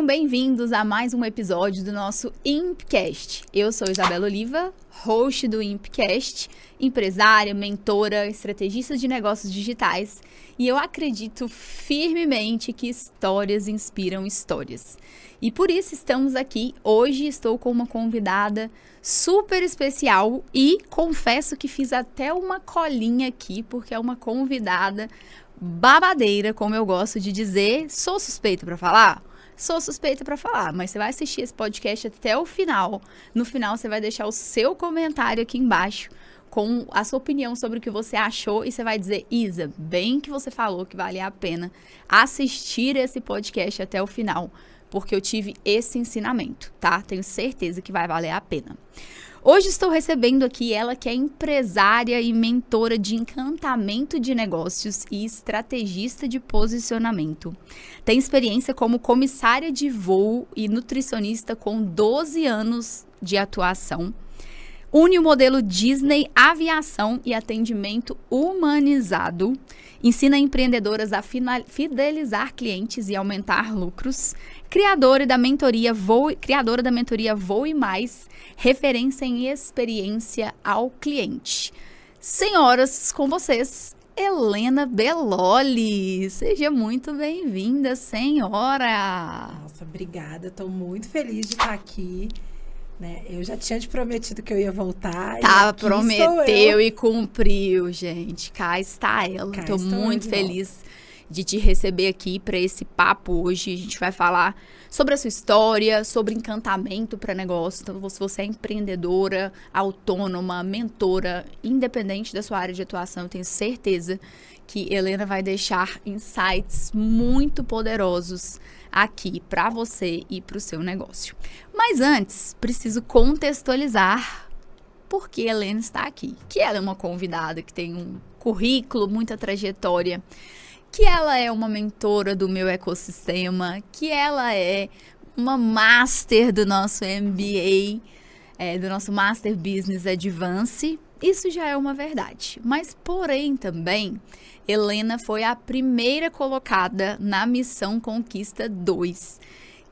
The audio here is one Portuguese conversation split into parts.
Sejam bem-vindos a mais um episódio do nosso Impcast. Eu sou Isabela Oliva, host do Impcast, empresária, mentora, estrategista de negócios digitais, e eu acredito firmemente que histórias inspiram histórias. E por isso estamos aqui. Hoje estou com uma convidada super especial e confesso que fiz até uma colinha aqui, porque é uma convidada babadeira, como eu gosto de dizer. Sou suspeita para falar? Sou suspeita para falar, mas você vai assistir esse podcast até o final. No final você vai deixar o seu comentário aqui embaixo com a sua opinião sobre o que você achou e você vai dizer: Isa, bem que você falou que vale a pena assistir esse podcast até o final, porque eu tive esse ensinamento, tá? Tenho certeza que vai valer a pena. Hoje estou recebendo aqui ela que é empresária e mentora de encantamento de negócios e estrategista de posicionamento. Tem experiência como comissária de voo e nutricionista com 12 anos de atuação. Une o modelo Disney, aviação e atendimento humanizado. Ensina empreendedoras a fidelizar clientes e aumentar lucros. Criadora da mentoria Voe Mais, referência em experiência ao cliente. Senhoras, com vocês, Helena Belloli. Seja muito bem-vinda, senhora. Nossa, obrigada. Estou muito feliz de estar aqui. Né? Eu já tinha te prometido que eu ia voltar. Tá, prometeu e cumpriu, gente. Cá está ela. Estou muito feliz de te receber aqui para esse papo hoje. A gente vai falar sobre a sua história, sobre encantamento para negócio. Então, se você é empreendedora, autônoma, mentora, independente da sua área de atuação, eu tenho certeza que Helena vai deixar insights muito poderosos aqui para você e para o seu negócio. Mas antes, preciso contextualizar por que Helena está aqui. Que ela é uma convidada que tem um currículo, muita trajetória, que ela é uma mentora do meu ecossistema, que ela é uma master do nosso MBA, do nosso Master Business Advance. Isso já é uma verdade. Mas, porém, também, Helena foi a primeira colocada na Missão Conquista 2,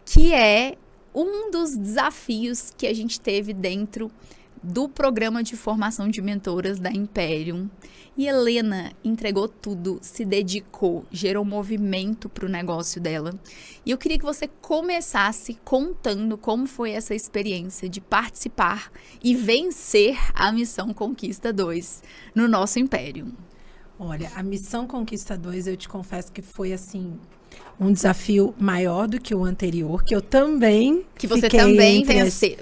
que é um dos desafios que a gente teve dentro do programa de formação de mentoras da Imperium. E Helena entregou tudo, se dedicou, gerou movimento para o negócio dela. E eu queria que você começasse contando como foi essa experiência de participar e vencer a Missão Conquista 2 no nosso Imperium. Olha, a Missão Conquista 2, eu te confesso que foi assim um desafio maior do que o anterior, que eu também que você também venceu.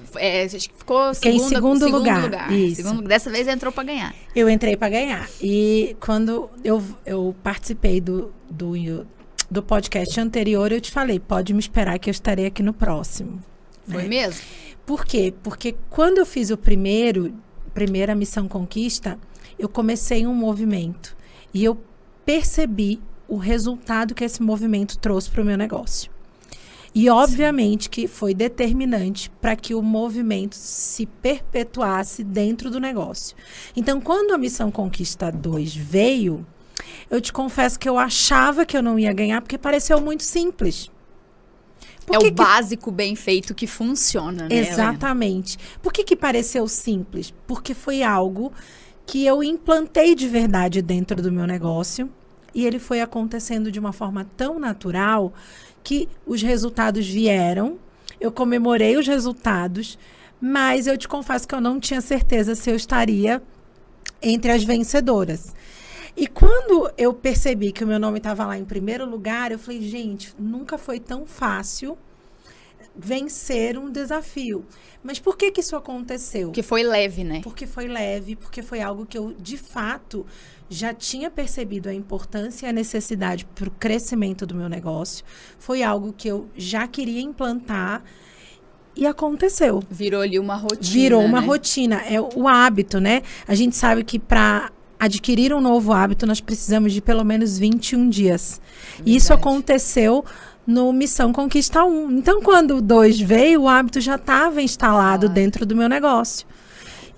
Ficou em segundo lugar. Isso. Dessa vez entrou para ganhar. Eu entrei para ganhar. E quando eu participei do podcast anterior, eu te falei, pode me esperar que eu estarei aqui no próximo. Foi mesmo? Por quê? Porque quando eu fiz primeira Missão Conquista, eu comecei um movimento. E eu percebi o resultado que esse movimento trouxe para o meu negócio. E, obviamente, que foi determinante para que o movimento se perpetuasse dentro do negócio. Então, quando a Missão Conquista 2 veio, eu te confesso que eu achava que eu não ia ganhar, porque pareceu muito simples. Básico bem feito que funciona, né? Exatamente. Helena? Por que pareceu simples? Porque foi algo que eu implantei de verdade dentro do meu negócio. E ele foi acontecendo de uma forma tão natural que os resultados vieram. Eu comemorei os resultados, mas eu te confesso que eu não tinha certeza se eu estaria entre as vencedoras. E quando eu percebi que o meu nome estava lá em primeiro lugar, eu falei, gente, nunca foi tão fácil vencer um desafio. Mas por que isso aconteceu? Porque foi leve, né? Porque foi leve, porque foi algo que eu, de fato, já tinha percebido a importância e a necessidade para o crescimento do meu negócio. Foi algo que eu já queria implantar e aconteceu. Virou ali uma rotina. Virou uma rotina. É o hábito, né? A gente sabe que para adquirir um novo hábito, nós precisamos de pelo menos 21 dias. Verdade. E isso aconteceu no Missão Conquista 1. Então, quando o 2 veio, o hábito já estava instalado dentro do meu negócio.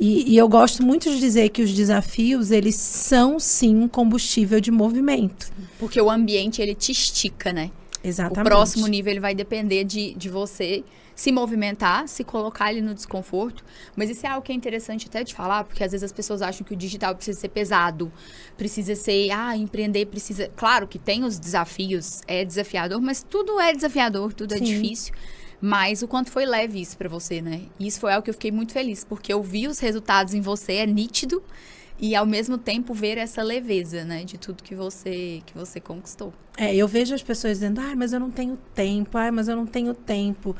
E eu gosto muito de dizer que os desafios, eles são, sim, um combustível de movimento. Porque o ambiente, ele te estica, né? Exatamente. O próximo nível ele vai depender de você se movimentar, se colocar ali no desconforto. Mas isso é algo que é interessante até de falar, porque às vezes as pessoas acham que o digital precisa ser pesado, precisa ser, empreender precisa... Claro que tem os desafios, é desafiador, mas tudo é desafiador, tudo é Sim. difícil. Mas o quanto foi leve isso pra você, né? E isso foi algo que eu fiquei muito feliz, porque eu vi os resultados em você, é nítido, e ao mesmo tempo ver essa leveza, né? De tudo que você conquistou. Eu vejo as pessoas dizendo, mas eu não tenho tempo, mas eu não tenho tempo.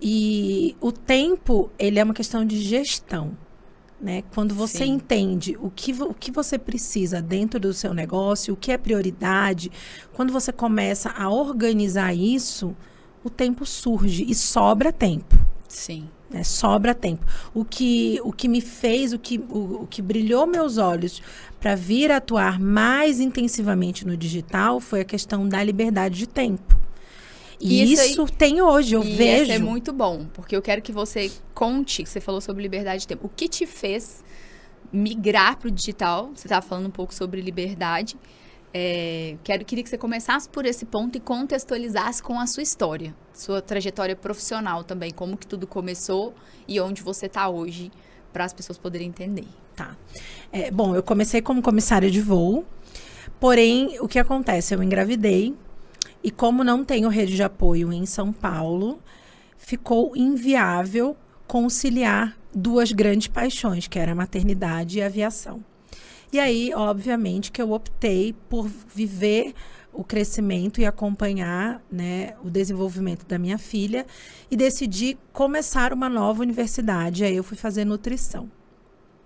E o tempo, ele é uma questão de gestão, né? Quando você Sim. entende o que você precisa dentro do seu negócio, o que é prioridade, quando você começa a organizar isso, o tempo surge e sobra tempo. Sim. Sobra tempo. O que me fez, o que brilhou meus olhos para vir atuar mais intensivamente no digital foi a questão da liberdade de tempo. E isso tem hoje, eu vejo. Isso é muito bom, porque eu quero que você conte, você falou sobre liberdade de tempo. O que te fez migrar para o digital? Você estava falando um pouco sobre liberdade. Queria que você começasse por esse ponto e contextualizasse com a sua história, sua trajetória profissional também, como que tudo começou e onde você está hoje, para as pessoas poderem entender. Tá. Bom, eu comecei como comissária de voo, porém, o que acontece? Eu engravidei e como não tenho rede de apoio em São Paulo, ficou inviável conciliar duas grandes paixões, que era a maternidade e a aviação. E aí, obviamente, que eu optei por viver o crescimento e acompanhar, né, o desenvolvimento da minha filha e decidi começar uma nova universidade. Aí eu fui fazer nutrição,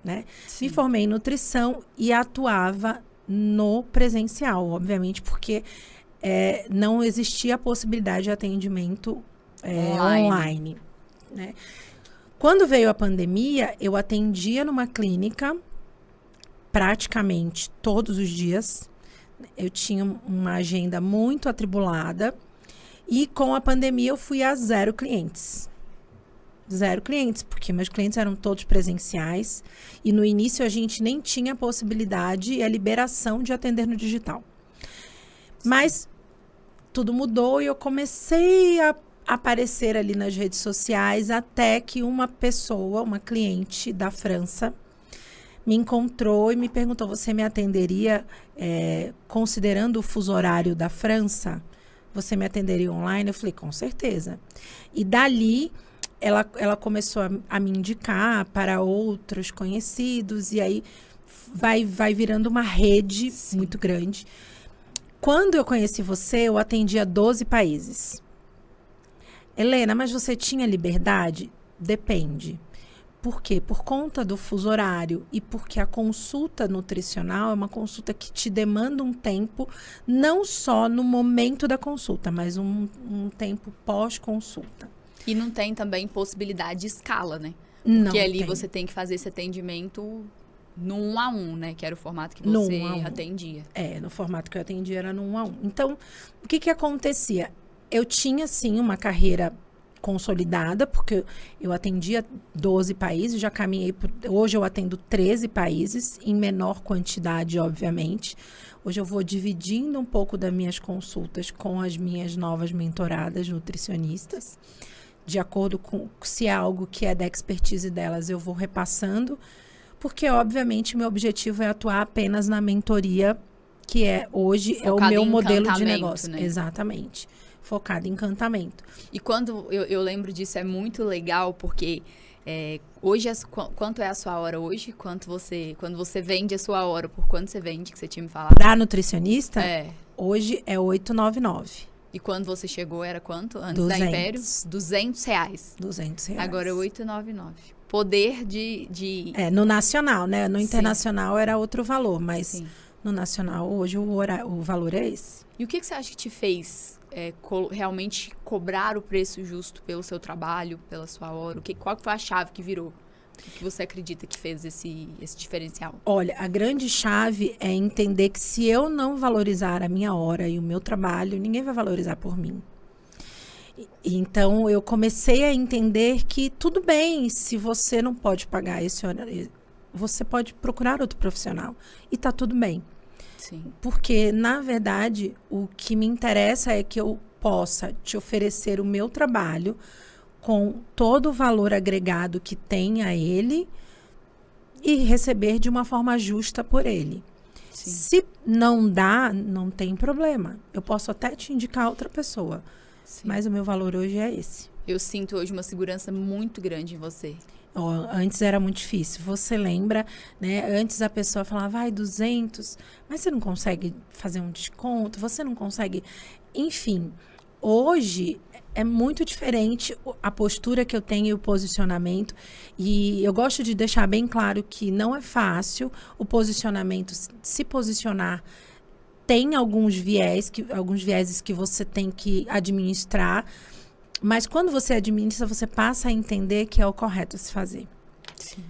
né? Me formei em nutrição e atuava no presencial, obviamente, porque não existia a possibilidade de atendimento online, né? Quando veio a pandemia, eu atendia numa clínica praticamente todos os dias. Eu tinha uma agenda muito atribulada e com a pandemia eu fui a 0 clientes. 0 clientes, porque meus clientes eram todos presenciais e no início a gente nem tinha a possibilidade e a liberação de atender no digital. Mas tudo mudou e eu comecei a aparecer ali nas redes sociais até que uma pessoa, uma cliente da França, me encontrou e me perguntou, você me atenderia, considerando o fuso horário da França, você me atenderia online? Eu falei, com certeza. E dali, ela começou a me indicar para outros conhecidos, e aí vai virando uma rede muito grande. Quando eu conheci você, eu atendia 12 países. Helena, mas você tinha liberdade? Depende. Por quê? Por conta do fuso horário e porque a consulta nutricional é uma consulta que te demanda um tempo, não só no momento da consulta, mas um tempo pós-consulta. E não tem também possibilidade de escala, né? Não Porque ali tem. você tem que fazer esse atendimento no 1 a 1, né? Que era o formato que você atendia. No formato que eu atendia era no 1 a 1. Então, o que acontecia? Eu tinha, sim, uma carreira consolidada, porque eu atendia 12 países, já caminhei hoje eu atendo 13 países, em menor quantidade, obviamente. Hoje eu vou dividindo um pouco das minhas consultas com as minhas novas mentoradas nutricionistas, de acordo com se é algo que é da expertise delas, eu vou repassando, porque, obviamente, meu objetivo é atuar apenas na mentoria, que hoje focado é o meu modelo de encantamento, negócio. né? Exatamente. Focado em encantamento. E quando eu lembro disso, é muito legal, porque hoje, quanto é a sua hora hoje? Quando você vende a sua hora, por quanto você vende, que você tinha me falado? Para nutricionista, hoje é 899. E quando você chegou, era quanto? Antes 200. da Império? R$200. R$200. Agora é 899. Poder de... no nacional, né? No Sim. internacional era outro valor, mas Sim. no nacional, hoje, o valor é esse. E o que você acha que te fez realmente cobrar o preço justo pelo seu trabalho, pela sua hora? Qual foi a chave que virou? O que você acredita que fez esse diferencial? Olha, a grande chave é entender que se eu não valorizar a minha hora e o meu trabalho, ninguém vai valorizar por mim. Então, eu comecei a entender que tudo bem, se você não pode pagar esse horário, você pode procurar outro profissional. E tá tudo bem. Sim. Porque, na verdade, o que me interessa é que eu possa te oferecer o meu trabalho com todo o valor agregado que tem a ele e receber de uma forma justa por ele. Sim. Se não dá, não tem problema. Eu posso até te indicar outra pessoa. Sim. Mas o meu valor hoje é esse. Eu sinto hoje uma segurança muito grande em você. Antes era muito difícil. Você lembra, né? Antes a pessoa falava, vai, 200, mas você não consegue fazer um desconto, você não consegue... Enfim, hoje é muito diferente a postura que eu tenho e o posicionamento. E eu gosto de deixar bem claro que não é fácil o posicionamento, se posicionar. Tem alguns vieses que você tem que administrar, mas quando você administra, você passa a entender que é o correto a se fazer. Sim.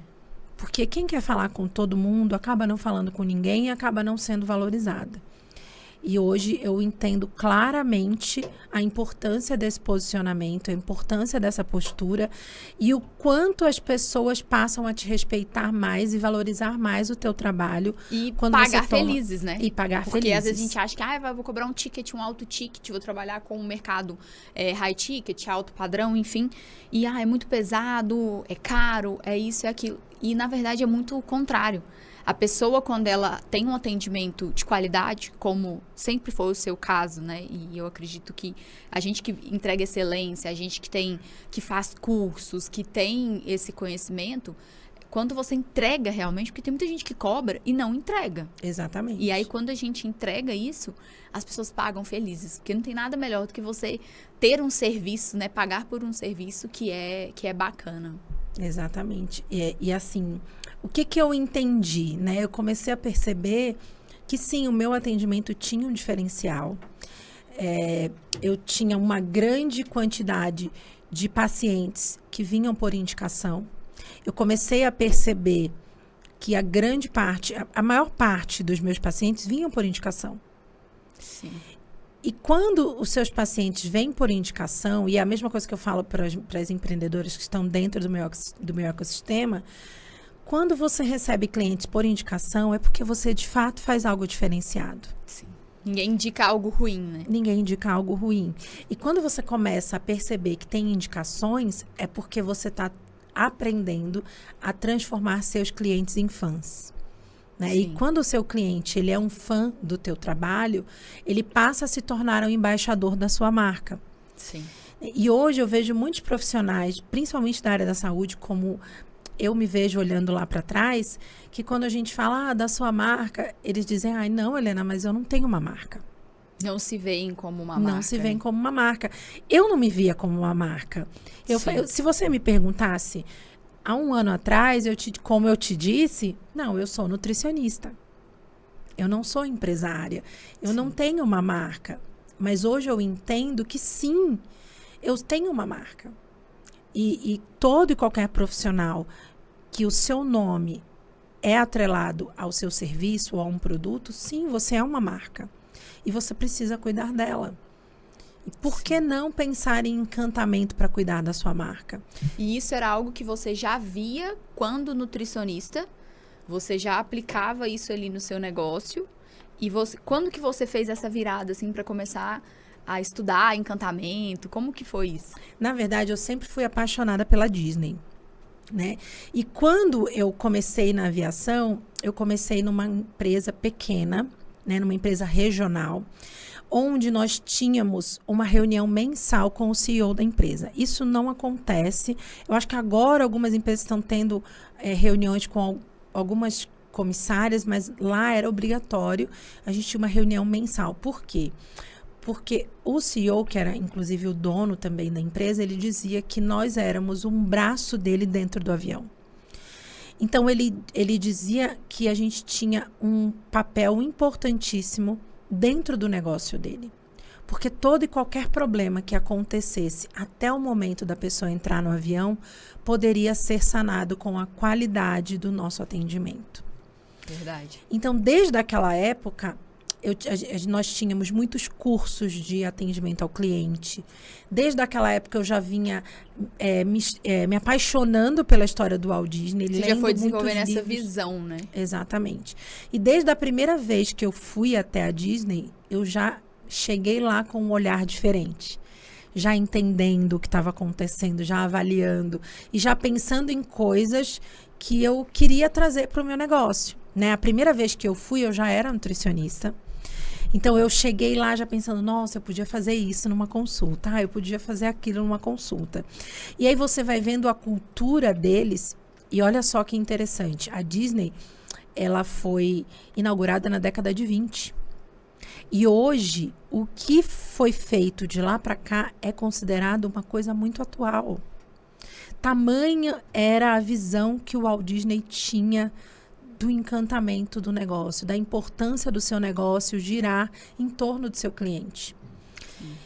Porque quem quer falar com todo mundo acaba não falando com ninguém e acaba não sendo valorizada. E hoje eu entendo claramente a importância desse posicionamento, a importância dessa postura e o quanto as pessoas passam a te respeitar mais e valorizar mais o teu trabalho. E quando pagar você toma... felizes, né? E pagar Porque felizes. às vezes a gente acha que vou cobrar um ticket, um alto ticket, vou trabalhar com um mercado high ticket, alto padrão, enfim. E é muito pesado, é caro, é isso, é aquilo. E na verdade é muito o contrário. A pessoa, quando ela tem um atendimento de qualidade, como sempre foi o seu caso, né? E eu acredito que a gente que entrega excelência, a gente que faz cursos, que tem esse conhecimento, quando você entrega realmente, porque tem muita gente que cobra e não entrega. Exatamente. E aí, quando a gente entrega isso, as pessoas pagam felizes. Porque não tem nada melhor do que você ter um serviço, né? Pagar por um serviço que é bacana. Exatamente. E assim, o que eu entendi, né? Eu comecei a perceber que sim, o meu atendimento tinha um diferencial. Eu tinha uma grande quantidade de pacientes que vinham por indicação. Eu comecei a perceber que a maior parte dos meus pacientes vinham por indicação. Sim. E quando os seus pacientes vêm por indicação, e é a mesma coisa que eu falo para as empreendedoras que estão dentro do meu ecossistema, quando você recebe clientes por indicação, é porque você de fato faz algo diferenciado. Sim. Ninguém indica algo ruim, né? Ninguém indica algo ruim. E quando você começa a perceber que tem indicações, é porque você está aprendendo a transformar seus clientes em fãs. Né? E quando o seu cliente ele é um fã do teu trabalho, ele passa a se tornar um embaixador da sua marca. Sim. E hoje eu vejo muitos profissionais, principalmente da área da saúde, como eu me vejo olhando lá para trás, que quando a gente fala da sua marca, eles dizem, ai não, Helena, mas eu não tenho uma marca. Não se veem como uma marca. Não se veem como uma marca. Eu não me via como uma marca. Se você me perguntasse, há um ano atrás, como eu te disse, não, eu sou nutricionista. Eu não sou empresária. Eu não tenho uma marca. Mas hoje eu entendo que sim, eu tenho uma marca. E todo e qualquer profissional que o seu nome é atrelado ao seu serviço ou a um produto, sim, você é uma marca. E você precisa cuidar dela. E por que não pensar em encantamento para cuidar da sua marca? E isso era algo que você já via quando nutricionista, você já aplicava isso ali no seu negócio. E quando que você fez essa virada, assim, para começar a estudar encantamento? Como que foi isso? Na verdade, eu sempre fui apaixonada pela Disney, né? E quando eu comecei na aviação, eu comecei numa empresa pequena, né? Numa empresa regional, onde nós tínhamos uma reunião mensal com o CEO da empresa. Isso não acontece. Eu acho que agora algumas empresas estão tendo reuniões com algumas comissárias, mas lá era obrigatório. A gente tinha uma reunião mensal. Por quê? Porque o CEO, que era inclusive o dono também da empresa, ele dizia que nós éramos um braço dele dentro do avião. Então, ele dizia que a gente tinha um papel importantíssimo dentro do negócio dele. Porque todo e qualquer problema que acontecesse até o momento da pessoa entrar no avião poderia ser sanado com a qualidade do nosso atendimento. Verdade. Então, desde aquela época, nós tínhamos muitos cursos de atendimento ao cliente. Desde aquela época eu já vinha me apaixonando pela história do Walt Disney. Você já foi desenvolvendo essa visão, né? Exatamente. E desde a primeira vez que eu fui até a Disney, eu já cheguei lá com um olhar diferente. Já entendendo o que estava acontecendo, já avaliando e já pensando em coisas que eu queria trazer para o meu negócio, né? A primeira vez que eu fui, eu já era nutricionista. Então, eu cheguei lá já pensando, nossa, eu podia fazer isso numa consulta. Eu podia fazer aquilo numa consulta. E aí você vai vendo a cultura deles. E olha só que interessante. A Disney, ela foi inaugurada na década de 20. E hoje, o que foi feito de lá para cá é considerado uma coisa muito atual. Tamanha era a visão que o Walt Disney tinha do encantamento do negócio, da importância do seu negócio girar em torno do seu cliente.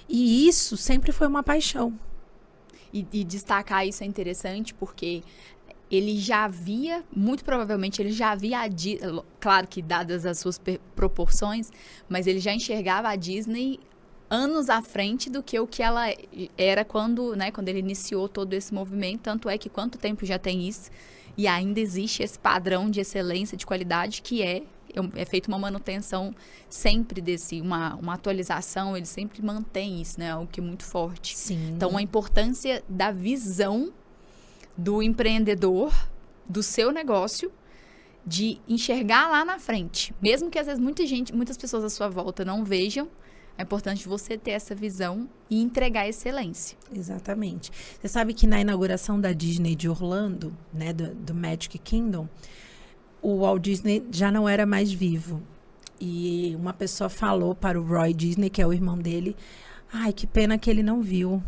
E isso sempre foi uma paixão. E destacar isso é interessante porque ele já havia, muito provavelmente, ele já havia, claro que dadas as suas proporções, mas ele já enxergava a Disney anos à frente do que o que ela era quando ele iniciou todo esse movimento. Tanto é que quanto tempo já tem isso e ainda existe esse padrão de excelência, de qualidade, que é feita uma manutenção sempre uma atualização, ele sempre mantém isso, né? Algo que é muito forte. Sim. Então, a importância da visão do empreendedor, do seu negócio, de enxergar lá na frente. Mesmo que às vezes muitas pessoas à sua volta não vejam, é importante você ter essa visão e entregar excelência. Exatamente. Você sabe que na inauguração da Disney de Orlando, né, do Magic Kingdom, o Walt Disney já não era mais vivo. E uma pessoa falou para o Roy Disney, que é o irmão dele, ai, que pena que ele não viu.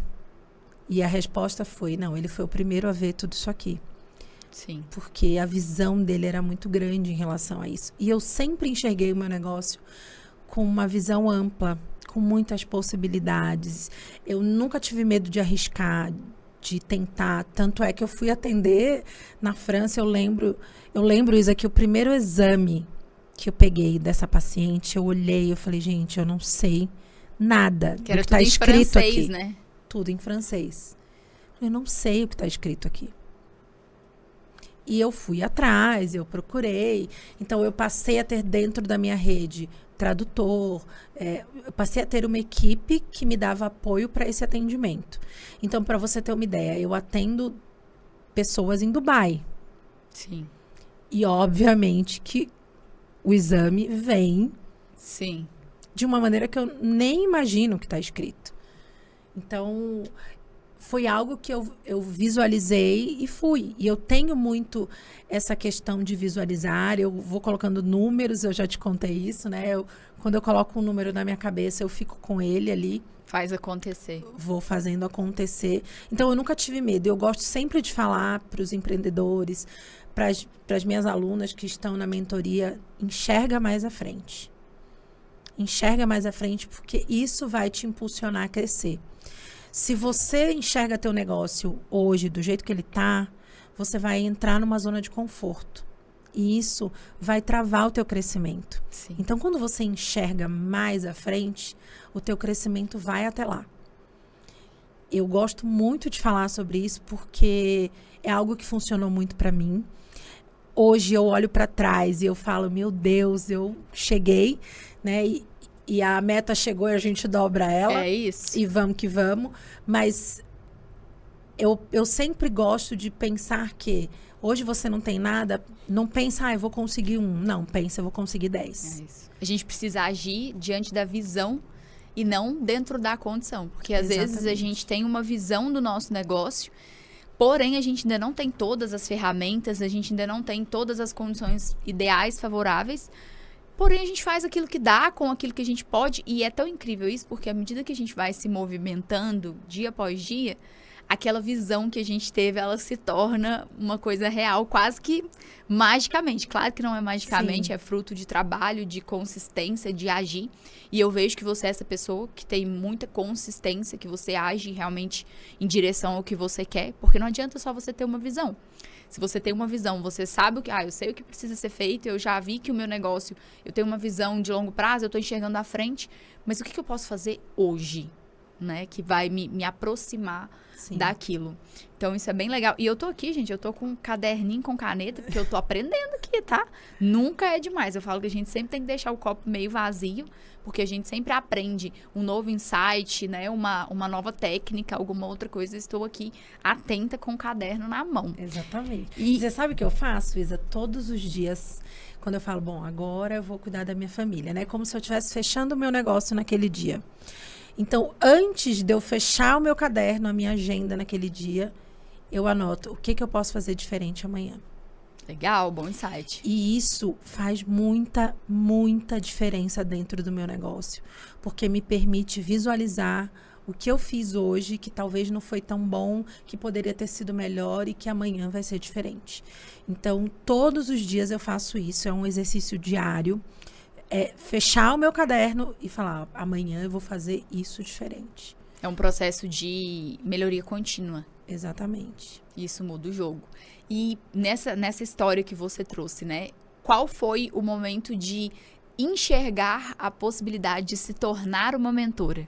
E a resposta foi, não, ele foi o primeiro a ver tudo isso aqui. Sim. Porque a visão dele era muito grande em relação a isso. E eu sempre enxerguei o meu negócio com uma visão ampla, com muitas possibilidades. Eu nunca tive medo de arriscar, de tentar. Tanto é que eu fui atender na França, eu lembro isso aqui, o primeiro exame que eu peguei dessa paciente, eu olhei, eu falei, gente, eu não sei nada do que está escrito francês, aqui. né? Tudo em francês. Eu não sei o que está escrito aqui. E eu fui atrás, eu procurei. Então, eu passei a ter dentro da minha rede tradutor. Eu passei a ter uma equipe que me dava apoio para esse atendimento. Então, para você ter uma ideia, eu atendo pessoas em Dubai. Sim. E, obviamente, que o exame vem Sim. de uma maneira que eu nem imagino que está escrito. Então, foi algo que eu visualizei e fui. E eu tenho muito essa questão de visualizar. Eu vou colocando números, eu já te contei isso, né? Quando eu coloco um número na minha cabeça, eu fico com ele ali. Faz acontecer. Vou fazendo acontecer. Então, eu nunca tive medo. Eu gosto sempre de falar para os empreendedores, para as minhas alunas que estão na mentoria, enxerga mais à frente. Enxerga mais à frente, porque isso vai te impulsionar a crescer. Se você enxerga teu negócio hoje do jeito que ele está, você vai entrar numa zona de conforto. E isso vai travar o teu crescimento. Sim. Então, quando você enxerga mais à frente, o teu crescimento vai até lá. Eu gosto muito de falar sobre isso porque é algo que funcionou muito para mim. Hoje eu olho para trás e eu falo, meu Deus, eu cheguei, né? E a meta chegou e a gente dobra ela. É isso. E vamos que vamos. Mas eu sempre gosto de pensar que hoje você não tem nada, não pensa, eu vou conseguir 1. Não, pensa, eu vou conseguir 10. É isso. A gente precisa agir diante da visão e não dentro da condição. Porque às vezes a gente tem uma visão do nosso negócio, porém a gente ainda não tem todas as ferramentas, a gente ainda não tem todas as condições ideais, favoráveis. Porém, a gente faz aquilo que dá com aquilo que a gente pode. E é tão incrível isso, porque à medida que a gente vai se movimentando dia após dia, aquela visão que a gente teve, ela se torna uma coisa real, quase que magicamente. Claro que não é magicamente, é fruto de trabalho, de consistência, de agir. E eu vejo que você é essa pessoa que tem muita consistência, que você age realmente em direção ao que você quer, porque não adianta só você ter uma visão. Se você tem uma visão, você sabe o que... eu sei o que precisa ser feito, eu já vi que o meu negócio... Eu tenho uma visão de longo prazo, eu estou enxergando à frente, mas o que eu posso fazer hoje? né? Que vai me aproximar Sim. daquilo. Então, isso é bem legal. E eu tô aqui, gente, eu tô com um caderninho com caneta, porque eu tô aprendendo aqui, tá? Nunca é demais. Eu falo que a gente sempre tem que deixar o copo meio vazio, porque a gente sempre aprende um novo insight, né? Uma nova técnica, alguma outra coisa. Estou aqui atenta com o caderno na mão. Exatamente. E Você sabe o que eu faço, Isa? Todos os dias, quando eu falo, bom, agora eu vou cuidar da minha família, né? Como se eu estivesse fechando o meu negócio naquele dia. Então, antes de eu fechar o meu caderno, a minha agenda naquele dia, eu anoto o que eu posso fazer diferente amanhã. legal, bom insight. E isso faz muita, muita diferença dentro do meu negócio. Porque me permite visualizar o que eu fiz hoje, que talvez não foi tão bom, que poderia ter sido melhor e que amanhã vai ser diferente. Então, todos os dias eu faço isso. É um exercício diário. É fechar o meu caderno e falar, amanhã eu vou fazer isso diferente. É um processo de melhoria contínua. Exatamente. Isso muda o jogo. E nessa história que você trouxe, né? Qual foi o momento de enxergar a possibilidade de se tornar uma mentora?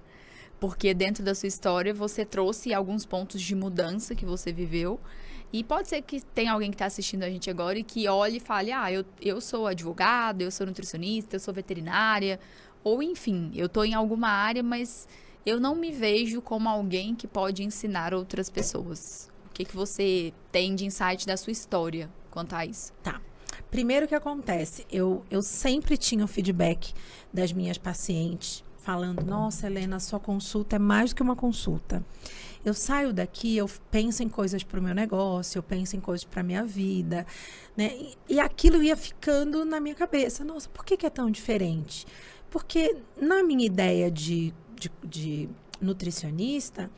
Porque dentro da sua história você trouxe alguns pontos de mudança que você viveu. E pode ser que tenha alguém que está assistindo a gente agora e que olhe e fale, eu sou advogado, eu sou nutricionista, eu sou veterinária. Ou enfim, eu estou em alguma área, mas eu não me vejo como alguém que pode ensinar outras pessoas. O que você tem de insight da sua história quanto a isso? Tá. Primeiro o que acontece, eu sempre tinha o feedback das minhas pacientes falando, nossa, Helena, sua consulta é mais do que uma consulta. Eu saio daqui, eu penso em coisas para o meu negócio, eu penso em coisas para a minha vida, né? E aquilo ia ficando na minha cabeça. Nossa, por que é tão diferente? Porque na minha ideia de nutricionista,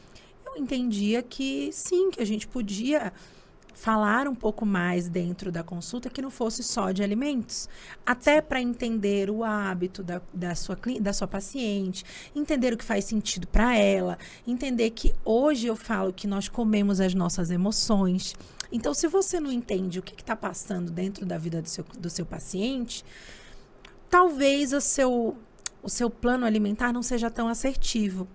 eu entendia que sim, que a gente podia falar um pouco mais dentro da consulta que não fosse só de alimentos. Até para entender o hábito da sua paciente, entender o que faz sentido para ela, entender que hoje eu falo que nós comemos as nossas emoções. Então, se você não entende o que está passando dentro da vida do seu paciente, talvez o seu plano alimentar não seja tão assertivo.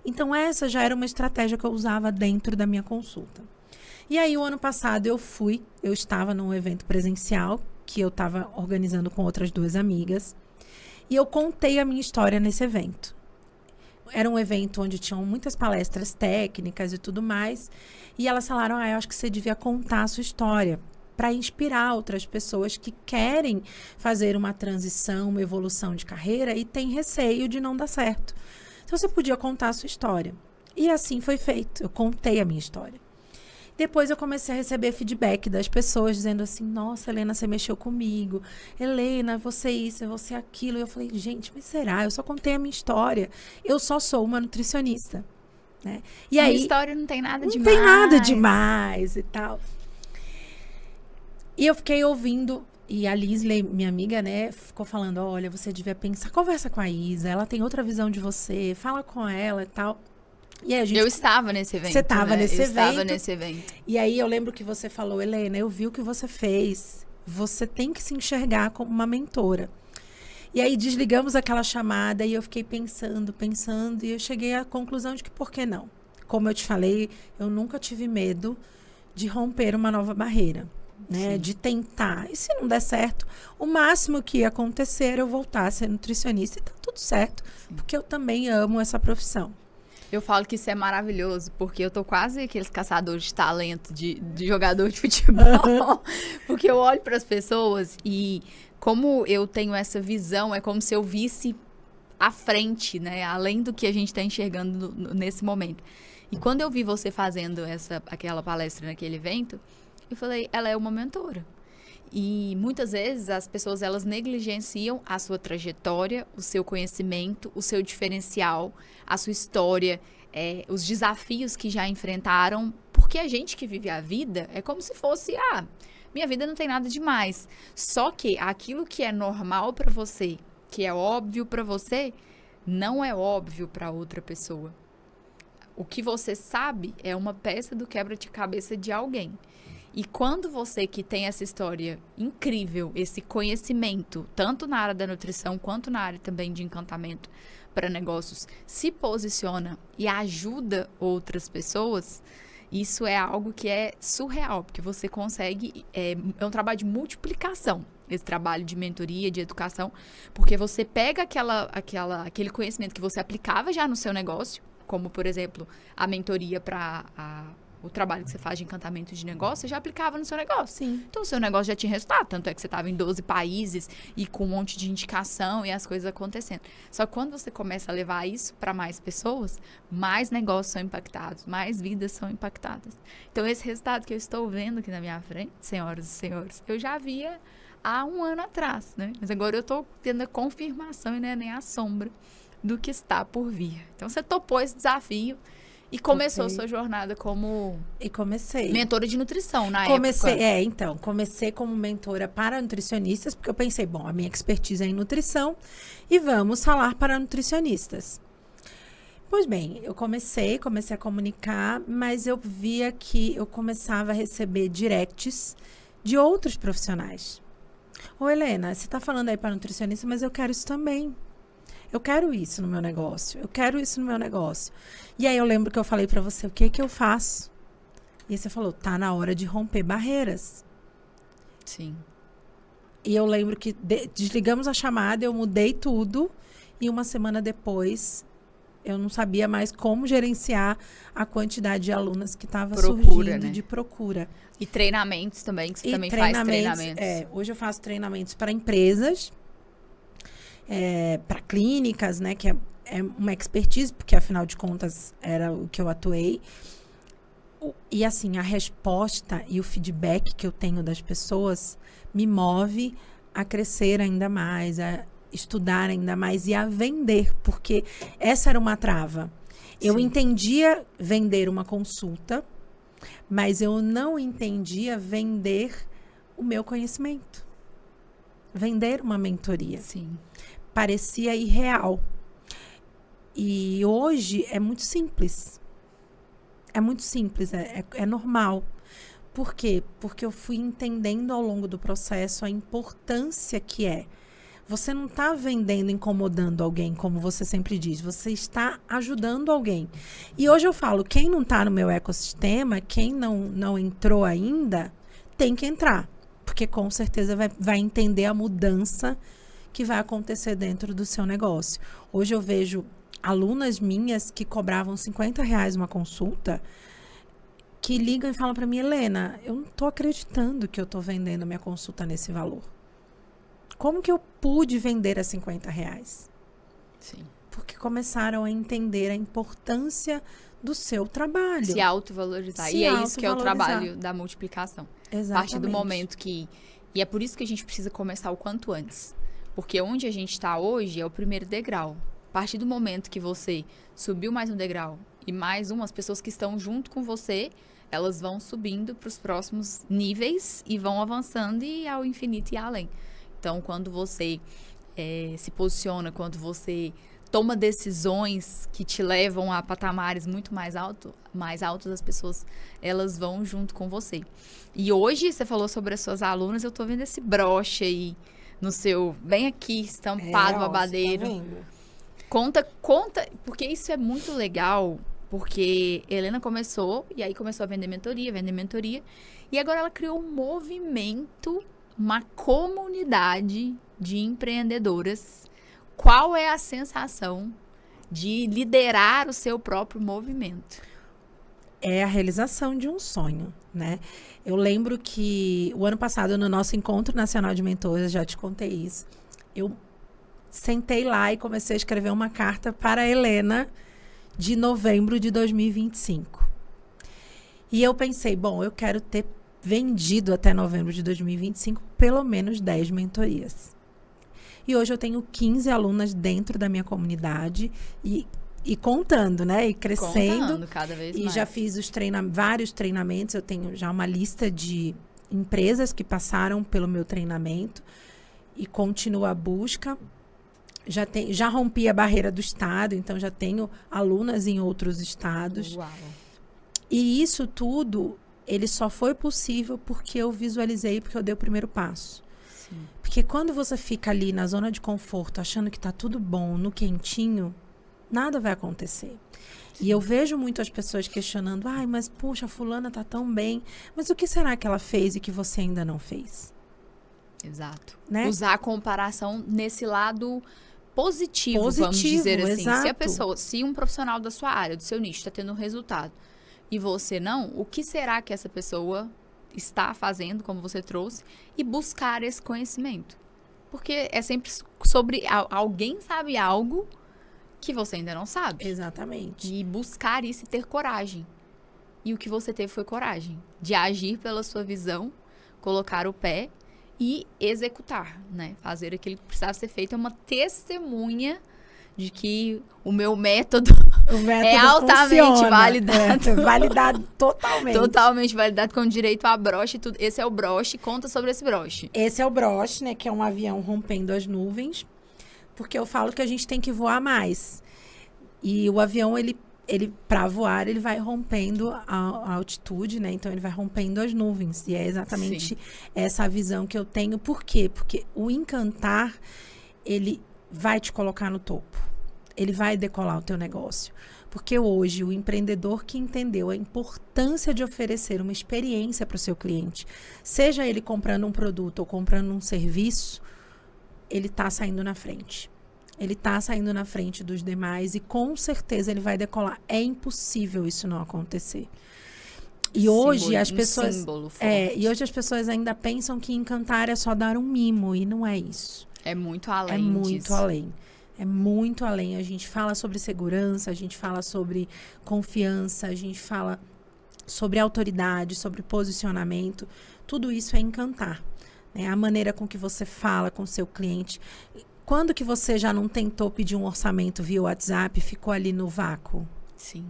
Então, essa já era uma estratégia que eu usava dentro da minha consulta. E aí, o ano passado, eu estava num evento presencial, que eu estava organizando com outras 2 amigas, e eu contei a minha história nesse evento. Era um evento onde tinham muitas palestras técnicas e tudo mais, e elas falaram, eu acho que você devia contar a sua história, para inspirar outras pessoas que querem fazer uma transição, uma evolução de carreira e têm receio de não dar certo. Então, você podia contar a sua história. E assim foi feito, eu contei a minha história. Depois eu comecei a receber feedback das pessoas dizendo assim, nossa, Helena, você mexeu comigo. Helena, você isso, você aquilo. E eu falei, gente, mas será? Eu só contei a minha história. Eu só sou uma nutricionista. Né? E aí, a história não tem nada demais. Não tem nada demais e tal. E eu fiquei ouvindo, e a Lisley, minha amiga, né, ficou falando, olha, você devia pensar, conversa com a Isa, ela tem outra visão de você, fala com ela e tal. E aí eu estava nesse evento. Você estava nesse evento. Eu estava nesse evento. E aí eu lembro que você falou, Helena, eu vi o que você fez. Você tem que se enxergar como uma mentora. E aí desligamos aquela chamada e eu fiquei pensando, e eu cheguei à conclusão de que por que não? Como eu te falei, eu nunca tive medo de romper uma nova barreira, né? Sim. De tentar. E se não der certo, o máximo que ia acontecer era eu voltar a ser nutricionista e tá tudo certo. Sim. Porque eu também amo essa profissão. Eu falo que isso é maravilhoso, porque eu tô quase aqueles caçadores de talento de jogador de futebol. Porque eu olho para as pessoas e como eu tenho essa visão, é como se eu visse à frente, né? Além do que a gente está enxergando nesse momento. E quando eu vi você fazendo aquela palestra naquele evento, eu falei, ela é uma mentora. E muitas vezes as pessoas, elas negligenciam a sua trajetória, o seu conhecimento, o seu diferencial, a sua história, os desafios que já enfrentaram, porque a gente que vive a vida é como se fosse, minha vida não tem nada demais. Só que aquilo que é normal para você, que é óbvio para você, não é óbvio para outra pessoa. O que você sabe é uma peça do quebra-cabeça de alguém. E quando você que tem essa história incrível, esse conhecimento, tanto na área da nutrição quanto na área também de encantamento para negócios, se posiciona e ajuda outras pessoas, isso é algo que é surreal, porque você consegue, é um trabalho de multiplicação, esse trabalho de mentoria, de educação, porque você pega aquele conhecimento que você aplicava já no seu negócio, como, por exemplo, a mentoria para o trabalho que você faz de encantamento de negócio, você já aplicava no seu negócio. Sim. Então, o seu negócio já tinha resultado. Tanto é que você estava em 12 países e com um monte de indicação e as coisas acontecendo. Só que quando você começa a levar isso para mais pessoas, mais negócios são impactados, mais vidas são impactadas. Então, esse resultado que eu estou vendo aqui na minha frente, senhoras e senhores, eu já via há um ano atrás, né? Mas agora eu estou tendo a confirmação e não é nem a sombra do que está por vir. Então, você topou esse desafio e começou a sua jornada como mentora de nutrição na época. Comecei como mentora para nutricionistas, porque eu pensei, bom, a minha expertise é em nutrição e vamos falar para nutricionistas. Pois bem, eu comecei a comunicar, mas eu via que eu começava a receber directs de outros profissionais. Ô, Helena, você está falando aí para nutricionista, mas eu quero isso também. Eu quero isso no meu negócio. E aí eu lembro que eu falei pra você, o que eu faço? E aí você falou, tá na hora de romper barreiras. Sim. E eu lembro que desligamos a chamada, eu mudei tudo. E uma semana depois, eu não sabia mais como gerenciar a quantidade de alunas que estava surgindo, né? De procura. E treinamentos também, que você também faz treinamentos. Hoje eu faço treinamentos para empresas, para clínicas, né, que é uma expertise, porque afinal de contas era o que eu atuei. E assim, a resposta e o feedback que eu tenho das pessoas me move a crescer ainda mais, a estudar ainda mais e a vender, porque essa era uma trava. Eu Sim. entendia vender uma consulta, mas eu não entendia vender o meu conhecimento. Vender uma mentoria. Sim. Parecia irreal. E hoje é muito simples. É muito simples, é normal. Por quê? Porque eu fui entendendo ao longo do processo a importância que é. Você não está vendendo, incomodando alguém, como você sempre diz. Você está ajudando alguém. E hoje eu falo, quem não está no meu ecossistema, quem não entrou ainda, tem que entrar. Porque com certeza vai entender a mudança que vai acontecer dentro do seu negócio. Hoje eu vejo alunas minhas que cobravam R$50 uma consulta, que ligam e falam para mim, Helena, eu não estou acreditando que eu estou vendendo minha consulta nesse valor. Como que eu pude vender a R$50? Sim. Porque começaram a entender a importância do seu trabalho. Se autovalorizar. E é isso que é o trabalho da multiplicação. Exatamente. A partir do momento que... E é por isso que a gente precisa começar o quanto antes. Porque onde a gente está hoje é o primeiro degrau. A partir do momento que você subiu mais um degrau e mais as pessoas que estão junto com você, elas vão subindo para os próximos níveis e vão avançando e ao infinito e além. Então, quando você se posiciona, quando você toma decisões que te levam a patamares muito mais altos, as pessoas, elas vão junto com você. E hoje, você falou sobre as suas alunas, eu tô vendo esse broche aí no seu, bem aqui, estampado, babadeiro. Tá vendo? Conta, porque isso é muito legal, porque Helena começou a vender mentoria, e agora ela criou um movimento, uma comunidade de empreendedoras. Qual é a sensação de liderar o seu próprio movimento? É a realização de um sonho, né? Eu lembro que o ano passado, no nosso Encontro Nacional de Mentoras, já te contei isso, eu sentei lá e comecei a escrever uma carta para a Helena de novembro de 2025. E eu pensei, bom, eu quero ter vendido até novembro de 2025 pelo menos 10 mentorias. E hoje eu tenho 15 alunas dentro da minha comunidade e contando, né? E crescendo. Contando cada vez mais. E já fiz vários treinamentos. Eu tenho já uma lista de empresas que passaram pelo meu treinamento e continuo a busca. Já rompi a barreira do estado, então já tenho alunas em outros estados. Uau. E isso tudo ele só foi possível porque eu visualizei, porque eu dei o primeiro passo. Sim. Porque quando você fica ali na zona de conforto, achando que tá tudo bom, no quentinho, nada vai acontecer. Sim. E eu vejo muito as pessoas questionando, ai, mas puxa, a fulana tá tão bem. Mas o que será que ela fez e que você ainda não fez? Exato. Né? Usar a comparação nesse lado positivo, vamos dizer assim. Exato. Se um profissional da sua área, do seu nicho, está tendo um resultado e você não, o que será que essa pessoa está fazendo, como você trouxe, e buscar esse conhecimento? Porque é sempre sobre alguém sabe algo que você ainda não sabe. Exatamente. E buscar isso e ter coragem. E o que você teve foi coragem de agir pela sua visão, colocar o pé e executar, né? Fazer aquilo que precisava ser feito. É uma testemunha de que o meu método é altamente funciona. validado. Validado totalmente. Totalmente validado, com direito a broche e tudo. Esse é o broche. Conta sobre esse broche. Esse é o broche, né? Que é um avião rompendo as nuvens. Porque eu falo que a gente tem que voar mais. E o avião, ele para voar, ele vai rompendo a altitude, né? Então, ele vai rompendo as nuvens. E é exatamente essa visão que eu tenho. Por quê? Porque o encantar, ele vai te colocar no topo. Ele vai decolar o teu negócio. Porque hoje, o empreendedor que entendeu a importância de oferecer uma experiência para o seu cliente, seja ele comprando um produto ou comprando um serviço, ele está saindo na frente. Ele está saindo na frente dos demais e com certeza ele vai decolar. É impossível isso não acontecer. E hoje as pessoas e hoje as pessoas ainda pensam que encantar é só dar um mimo e não é isso. É muito além. É muito além. É muito além. A gente fala sobre segurança, a gente fala sobre confiança, a gente fala sobre autoridade, sobre posicionamento. Tudo isso é encantar, né? A maneira com que você fala com o seu cliente. Quando que você já não tentou pedir um orçamento via WhatsApp e ficou ali no vácuo? Sim.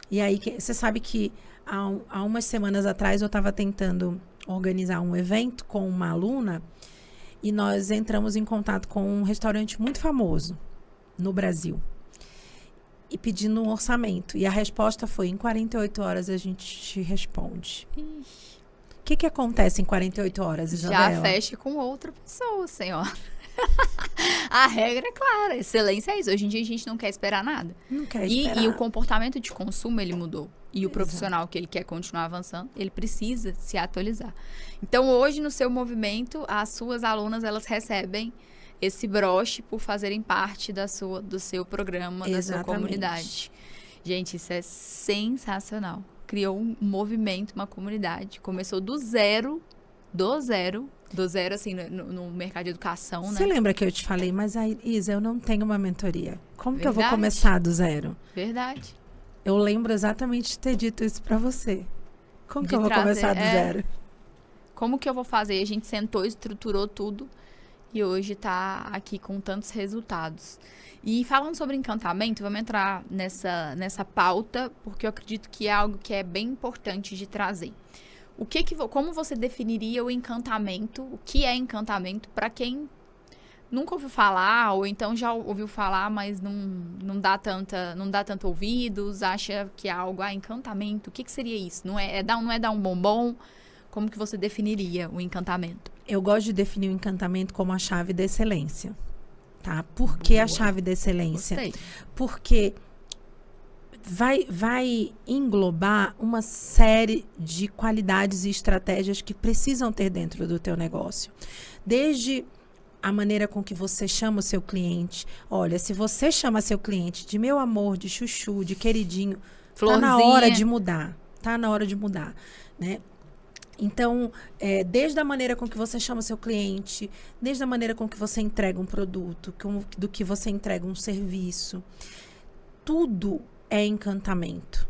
E aí, você sabe que há umas semanas atrás eu estava tentando organizar um evento com uma aluna e nós entramos em contato com um restaurante muito famoso no Brasil e pedindo um orçamento. E a resposta foi, em 48 horas a gente te responde. O que acontece em 48 horas, Isabela? Já feche com outra pessoa, senhora. A regra é clara, excelência é isso. Hoje em dia a gente não quer esperar nada. Não quer esperar. E o comportamento de consumo, ele mudou. E o profissional que ele quer continuar avançando, ele precisa se atualizar. Então, hoje, no seu movimento, as suas alunas, elas recebem esse broche por fazerem parte do seu programa, da sua comunidade. Gente, isso é sensacional. Criou um movimento, uma comunidade. Começou do zero, assim, no mercado de educação, né? Você lembra que eu te falei, mas aí, Isa, eu não tenho uma mentoria. Como que eu vou Verdade. começar do zero? Verdade. Eu lembro exatamente de ter dito isso pra você. Como que De eu vou trazer, começar do zero? Como que eu vou fazer? A gente sentou, estruturou tudo e hoje tá aqui com tantos resultados. E falando sobre encantamento, vamos entrar nessa pauta, porque eu acredito que é algo que é bem importante de trazer. Como você definiria o encantamento? O que é encantamento para quem nunca ouviu falar, ou então já ouviu falar, mas não dá tanto ouvidos, acha que é algo, encantamento, o que seria isso? Não é dar um bombom? Como que você definiria o encantamento? Eu gosto de definir o encantamento como a chave da excelência, tá? Por que a chave da excelência? Gostei. Porque vai englobar uma série de qualidades e estratégias que precisam ter dentro do teu negócio. Desde a maneira com que você chama o seu cliente. Olha, se você chama seu cliente de meu amor, de chuchu, de queridinho, Florzinha. tá na hora de mudar. Tá na hora de mudar, né? Então, desde a maneira com que você chama o seu cliente, desde a maneira com que você entrega um produto, do que você entrega um serviço, tudo é encantamento.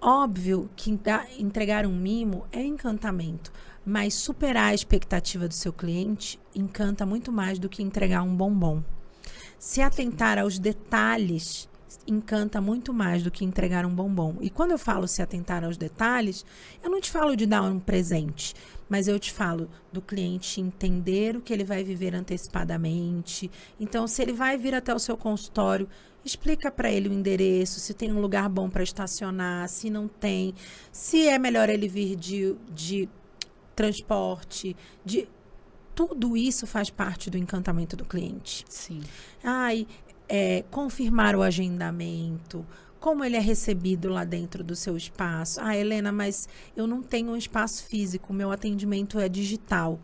Óbvio que entregar um mimo é encantamento, mas superar a expectativa do seu cliente encanta muito mais do que entregar um bombom. Se atentar aos detalhes encanta muito mais do que entregar um bombom. E quando eu falo se atentar aos detalhes, eu não te falo de dar um presente, mas eu te falo do cliente entender o que ele vai viver antecipadamente. Então, se ele vai vir até o seu consultório, Explica para ele o endereço, se tem um lugar bom para estacionar, se não tem, se é melhor ele vir de transporte, tudo isso faz parte do encantamento do cliente. Sim. Confirmar o agendamento, como ele é recebido lá dentro do seu espaço. Helena, mas eu não tenho um espaço físico, meu atendimento é digital.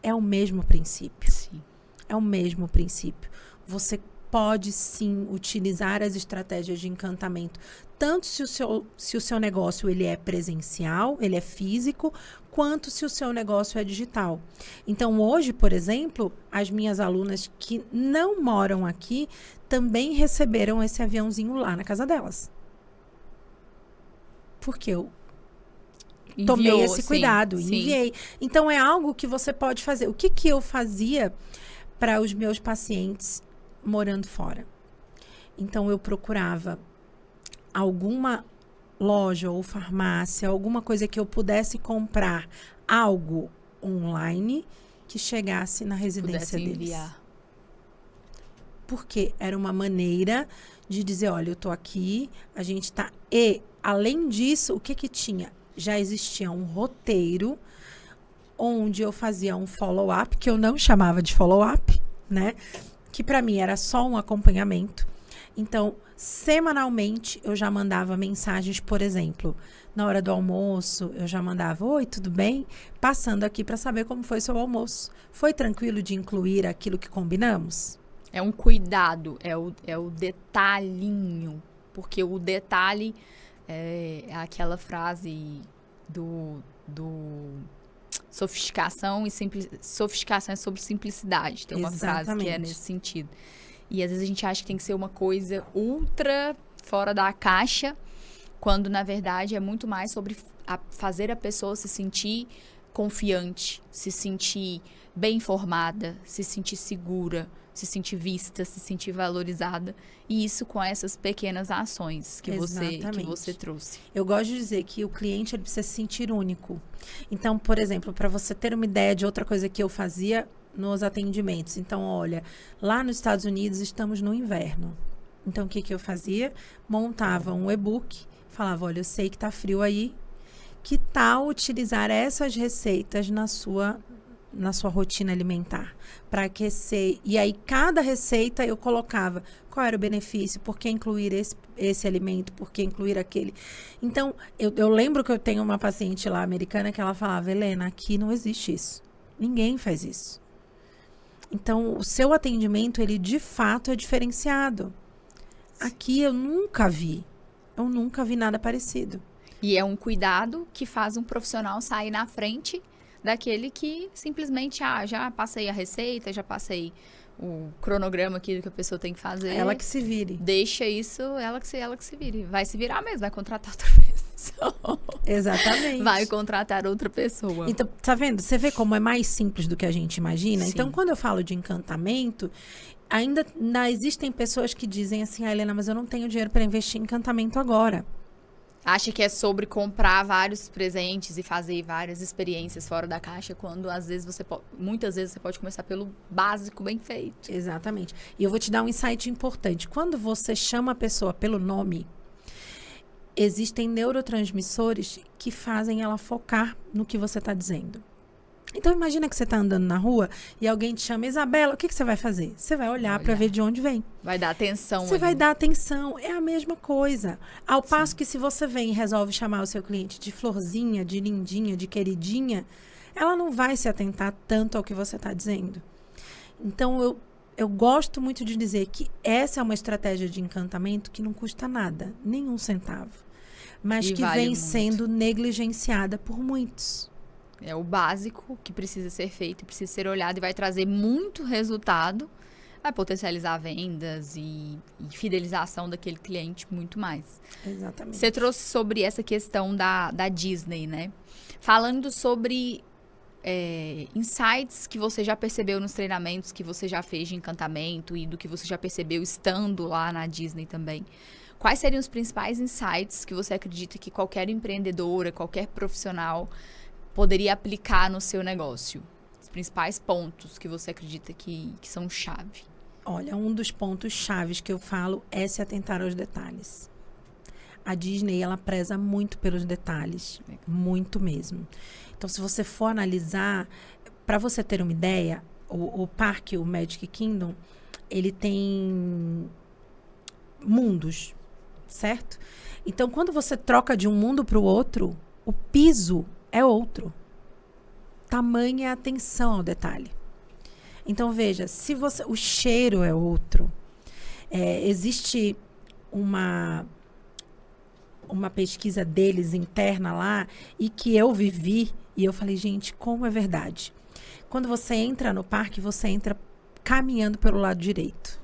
É o mesmo princípio. Sim. É o mesmo princípio. Você pode sim utilizar as estratégias de encantamento, tanto se o seu negócio ele é presencial, ele é físico, quanto se o seu negócio é digital. Então, hoje, por exemplo, as minhas alunas que não moram aqui também receberam esse aviãozinho lá na casa delas. Porque eu tomei esse cuidado, enviei. Então, é algo que você pode fazer. O que eu fazia para os meus pacientes morando fora? Então, eu procurava alguma loja ou farmácia, alguma coisa que eu pudesse comprar algo online que chegasse na residência deles. Enviar. Porque era uma maneira de dizer, olha, eu tô aqui, a gente tá... E, além disso, o que tinha? Já existia um roteiro onde eu fazia um follow-up, que eu não chamava de follow-up, né? Que para mim era só um acompanhamento. Então, semanalmente, eu já mandava mensagens, por exemplo, na hora do almoço, eu já mandava, oi, tudo bem? Passando aqui para saber como foi seu almoço. Foi tranquilo de incluir aquilo que combinamos? É um cuidado, é o detalhinho. Porque o detalhe é aquela frase do sofisticação sofisticação é sobre simplicidade. Tem uma frase que é nesse sentido. E às vezes a gente acha que tem que ser uma coisa ultra fora da caixa, quando na verdade é muito mais sobre fazer a pessoa se sentir confiante, se sentir bem informada, se sentir segura, se sentir vista, se sentir valorizada. E isso com essas pequenas ações que você trouxe. Eu gosto de dizer que o cliente ele precisa se sentir único. Então, por exemplo, para você ter uma ideia de outra coisa que eu fazia nos atendimentos. Então, olha, lá nos Estados Unidos estamos no inverno. Então, o que eu fazia? Montava um e-book, falava, olha, eu sei que tá frio aí, que tal utilizar essas receitas na sua rotina alimentar, para aquecer. E aí, cada receita eu colocava qual era o benefício, por que incluir esse alimento, por que incluir aquele. Então, eu lembro que eu tenho uma paciente lá americana que ela falava, Helena, aqui não existe isso. Ninguém faz isso. Então, o seu atendimento, ele de fato é diferenciado. Aqui eu nunca vi nada parecido. E é um cuidado que faz um profissional sair na frente daquele que simplesmente, já passei a receita, já passei o cronograma aqui do que a pessoa tem que fazer. Ela que se vire. Deixa isso, ela que se vire. Vai se virar mesmo, vai contratar outra pessoa. Exatamente. Vai contratar outra pessoa. Então, tá vendo? Você vê como é mais simples do que a gente imagina? Sim. Então, quando eu falo de encantamento, ainda existem pessoas que dizem assim, Helena, mas eu não tenho dinheiro para investir em encantamento agora. Acha que é sobre comprar vários presentes e fazer várias experiências fora da caixa, quando muitas vezes você pode começar pelo básico bem feito. Exatamente. E eu vou te dar um insight importante. Quando você chama a pessoa pelo nome, existem neurotransmissores que fazem ela focar no que você está dizendo. Então, imagina que você está andando na rua e alguém te chama, Isabela, o que você vai fazer? Você vai olhar para ver de onde vem. Vai dar atenção. Você vai dar atenção. É a mesma coisa. Ao passo que se você vem e resolve chamar o seu cliente de florzinha, de lindinha, de queridinha, ela não vai se atentar tanto ao que você está dizendo. Então, eu gosto muito de dizer que essa é uma estratégia de encantamento que não custa nada, nenhum centavo. Mas que vem sendo negligenciada por muitos. É o básico que precisa ser feito, precisa ser olhado e vai trazer muito resultado, vai potencializar vendas e fidelização daquele cliente muito mais. Exatamente. Você trouxe sobre essa questão da Disney, né? Falando sobre insights que você já percebeu nos treinamentos que você já fez de encantamento e do que você já percebeu estando lá na Disney também. Quais seriam os principais insights que você acredita que qualquer empreendedora, qualquer profissional poderia aplicar no seu negócio? Os principais pontos que você acredita que são chave. Olha, um dos pontos chaves que eu falo é se atentar aos detalhes. A Disney, ela preza muito pelos detalhes, muito mesmo. Então, se você for analisar, para você ter uma ideia, o parque, o Magic Kingdom, ele tem mundos, certo? Então, quando você troca de um mundo para o outro, o piso é outro. Tamanha atenção ao detalhe. Então, veja, o cheiro é outro. Existe uma pesquisa deles interna lá e que eu vivi e eu falei, gente, como é verdade. Quando você entra no parque, você entra caminhando pelo lado direito.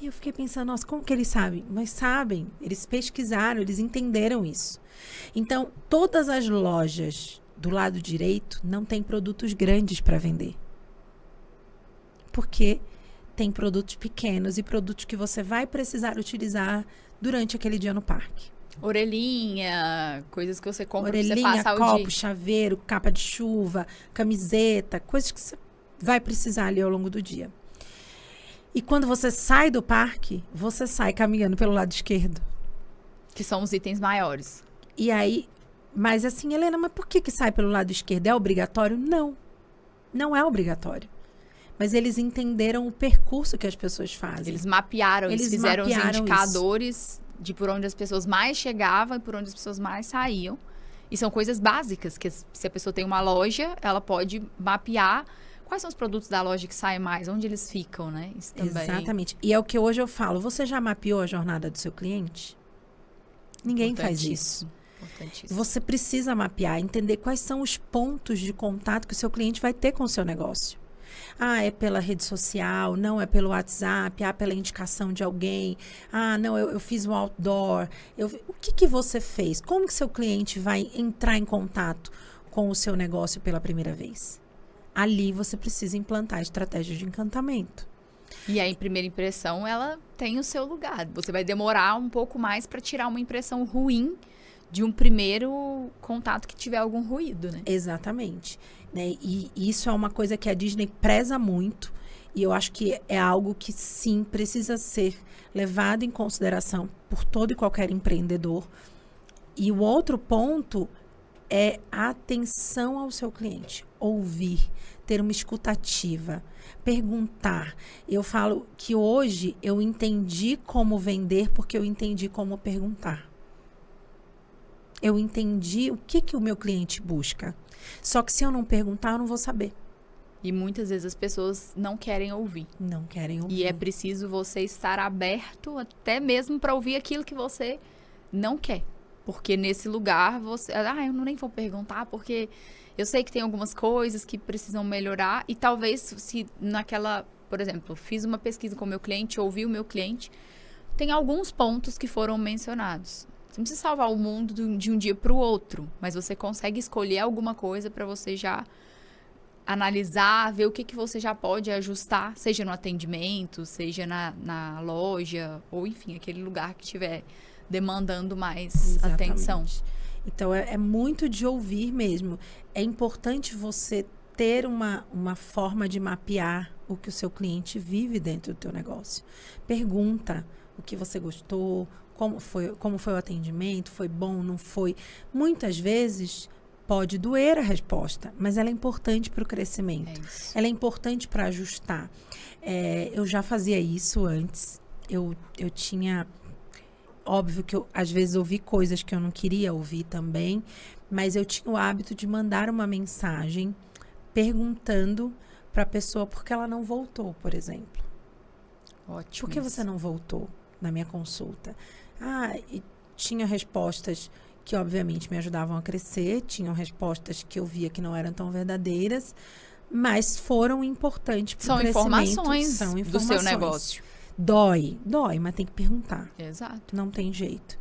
E eu fiquei pensando, nossa, como que eles sabem? Mas sabem, eles pesquisaram, eles entenderam isso. Então, todas as lojas do lado direito não têm produtos grandes para vender. Porque tem produtos pequenos e produtos que você vai precisar utilizar durante aquele dia no parque. Orelhinha, coisas que você compra pra Orelhinha, você passar o copo, dia. chaveiro, capa de chuva, camiseta, coisas que você vai precisar ali ao longo do dia. E quando você sai do parque, você sai caminhando pelo lado esquerdo. Que são os itens maiores. E aí, mas assim, Helena, mas por que sai pelo lado esquerdo? É obrigatório? Não. Não é obrigatório. Mas eles entenderam o percurso que as pessoas fazem. Eles mapearam, eles fizeram os mapearam indicadores de por onde as pessoas mais chegavam e por onde as pessoas mais saíam. E são coisas básicas, que se a pessoa tem uma loja, ela pode mapear quais são os produtos da loja que saem mais, onde eles ficam, né? Isso também. Exatamente. E é o que hoje eu falo. Você já mapeou a jornada do seu cliente? Ninguém faz isso. Importantíssimo. Você precisa mapear, entender quais são os pontos de contato que o seu cliente vai ter com o seu negócio. Ah, é pela rede social, não é pelo WhatsApp, pela indicação de alguém. Ah, não, eu fiz um outdoor. O que você fez? Como que seu cliente vai entrar em contato com o seu negócio pela primeira vez? Ali você precisa implantar estratégias de encantamento. E aí, primeira impressão, ela tem o seu lugar. Você vai demorar um pouco mais para tirar uma impressão ruim de um primeiro contato que tiver algum ruído, né? Exatamente. Né? E isso é uma coisa que a Disney preza muito. E eu acho que é algo que, sim, precisa ser levado em consideração por todo e qualquer empreendedor. E o outro ponto é a atenção ao seu cliente. Ouvir, ter uma escutativa, perguntar. Eu falo que hoje eu entendi como vender porque eu entendi como perguntar. Eu entendi o que o meu cliente busca. Só que se eu não perguntar, eu não vou saber. E muitas vezes as pessoas não querem ouvir. Não querem ouvir. E é preciso você estar aberto até mesmo para ouvir aquilo que você não quer. Porque nesse lugar você... eu nem vou perguntar porque eu sei que tem algumas coisas que precisam melhorar. E talvez se naquela... Por exemplo, fiz uma pesquisa com o meu cliente, ouvi o meu cliente. Tem alguns pontos que foram mencionados. Você não precisa salvar o mundo de um dia para o outro, mas você consegue escolher alguma coisa para você já analisar, ver o que você já pode ajustar, seja no atendimento, seja na loja, ou enfim, aquele lugar que estiver demandando mais Exatamente. atenção. Então, é muito de ouvir mesmo. É importante você ter uma forma de mapear o que o seu cliente vive dentro do teu negócio. Pergunta o que você gostou, como foi o atendimento, foi bom, não foi. Muitas vezes pode doer a resposta, mas ela é importante para o crescimento. Ela é importante para ajustar. Eu já fazia isso antes. Eu tinha... Óbvio que eu, às vezes, ouvi coisas que eu não queria ouvir também, mas eu tinha o hábito de mandar uma mensagem perguntando para a pessoa por que ela não voltou, por exemplo. Ótimo. Por que você não voltou na minha consulta? E tinha respostas que, obviamente, me ajudavam a crescer, tinham respostas que eu via que não eram tão verdadeiras, mas foram importantes para o crescimento. São informações do seu negócio. Dói, mas tem que perguntar. Exato. Não tem jeito.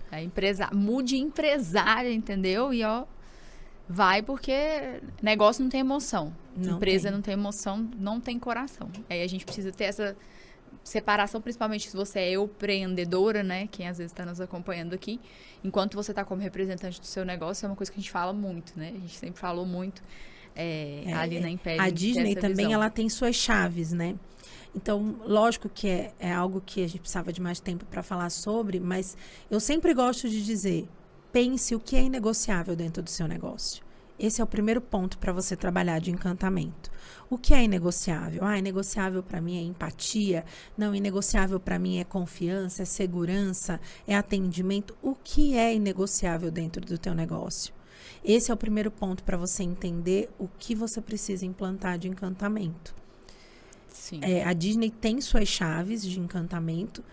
Mude empresária, entendeu? E vai porque negócio não tem emoção. Empresa não tem emoção, não tem coração. Aí a gente precisa ter essa separação, principalmente se você é empreendedora, né? Quem às vezes está nos acompanhando aqui. Enquanto você está como representante do seu negócio, é uma coisa que a gente fala muito, né? A gente sempre falou muito. ali na Império. A Disney também, visão. ela tem suas chaves, né? Então, lógico que é algo que a gente precisava de mais tempo para falar sobre, mas eu sempre gosto de dizer, pense o que é inegociável dentro do seu negócio. Esse é o primeiro ponto para você trabalhar de encantamento. O que é inegociável? Inegociável para mim é empatia. Não, inegociável para mim é confiança, é segurança, é atendimento. O que é inegociável dentro do teu negócio? Esse é o primeiro ponto para você entender o que você precisa implantar de encantamento. Sim. A Disney tem suas chaves de encantamento.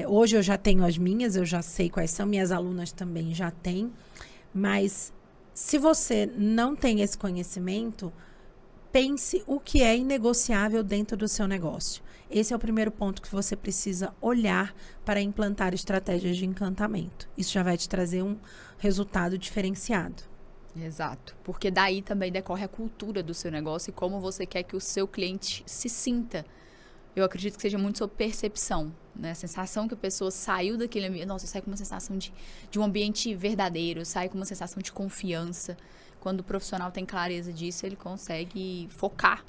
Hoje eu já tenho as minhas, eu já sei quais são. Minhas alunas também já têm. Mas se você não tem esse conhecimento, pense o que é inegociável dentro do seu negócio. Esse é o primeiro ponto que você precisa olhar para implantar estratégias de encantamento. Isso já vai te trazer um resultado diferenciado. Exato, porque daí também decorre a cultura do seu negócio e como você quer que o seu cliente se sinta. Eu acredito que seja muito sobre percepção, né? A sensação que a pessoa saiu daquele ambiente. Nossa, eu saio com uma sensação de um ambiente verdadeiro, eu saio com uma sensação de confiança. Quando o profissional tem clareza disso, ele consegue focar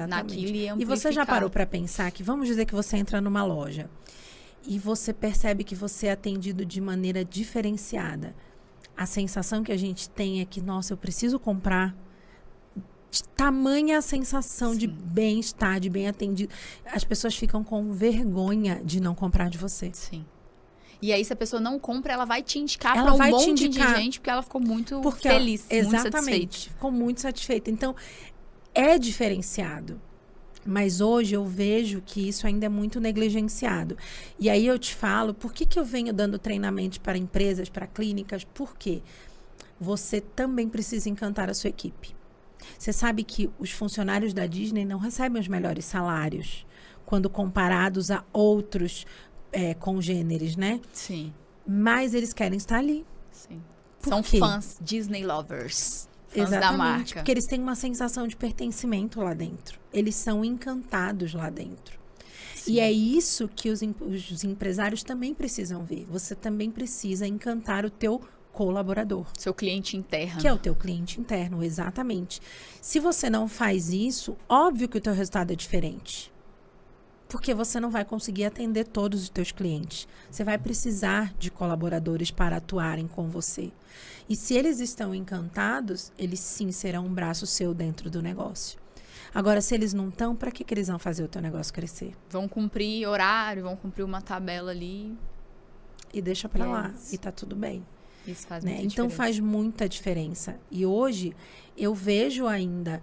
naquilo e amplificar. E você já parou para pensar que, vamos dizer que você entra numa loja e você percebe que você é atendido de maneira diferenciada. A sensação que a gente tem é que, nossa, eu preciso comprar. De tamanha a sensação de bem-estar, de bem atendido. As pessoas ficam com vergonha de não comprar de você. Sim. E aí, se a pessoa não compra, ela vai te indicar para um monte de gente, porque ela ficou muito feliz, muito satisfeita. Ficou muito satisfeita. Então, é diferenciado. Mas hoje eu vejo que isso ainda é muito negligenciado. E aí eu te falo, por que eu venho dando treinamentos para empresas, para clínicas? Por quê? Você também precisa encantar a sua equipe. Você sabe que os funcionários da Disney não recebem os melhores salários quando comparados a outros congêneres, né? Sim. Mas eles querem estar ali. Sim. São fãs, Disney lovers. Fãs da marca. Porque eles têm uma sensação de pertencimento lá dentro. Eles são encantados lá dentro. Sim. E é isso que os empresários também precisam ver. Você também precisa encantar o teu colaborador. Seu cliente interno. Que é o teu cliente interno, exatamente. Se você não faz isso, óbvio que o teu resultado é diferente. Porque você não vai conseguir atender todos os teus clientes. Você vai precisar de colaboradores para atuarem com você. E se eles estão encantados, eles sim serão um braço seu dentro do negócio. Agora, se eles não estão, para que eles vão fazer o teu negócio crescer? Vão cumprir horário, vão cumprir uma tabela ali. E deixa para lá. E tá tudo bem. Isso faz né? muita Então, diferença. faz muita diferença. E hoje, eu vejo ainda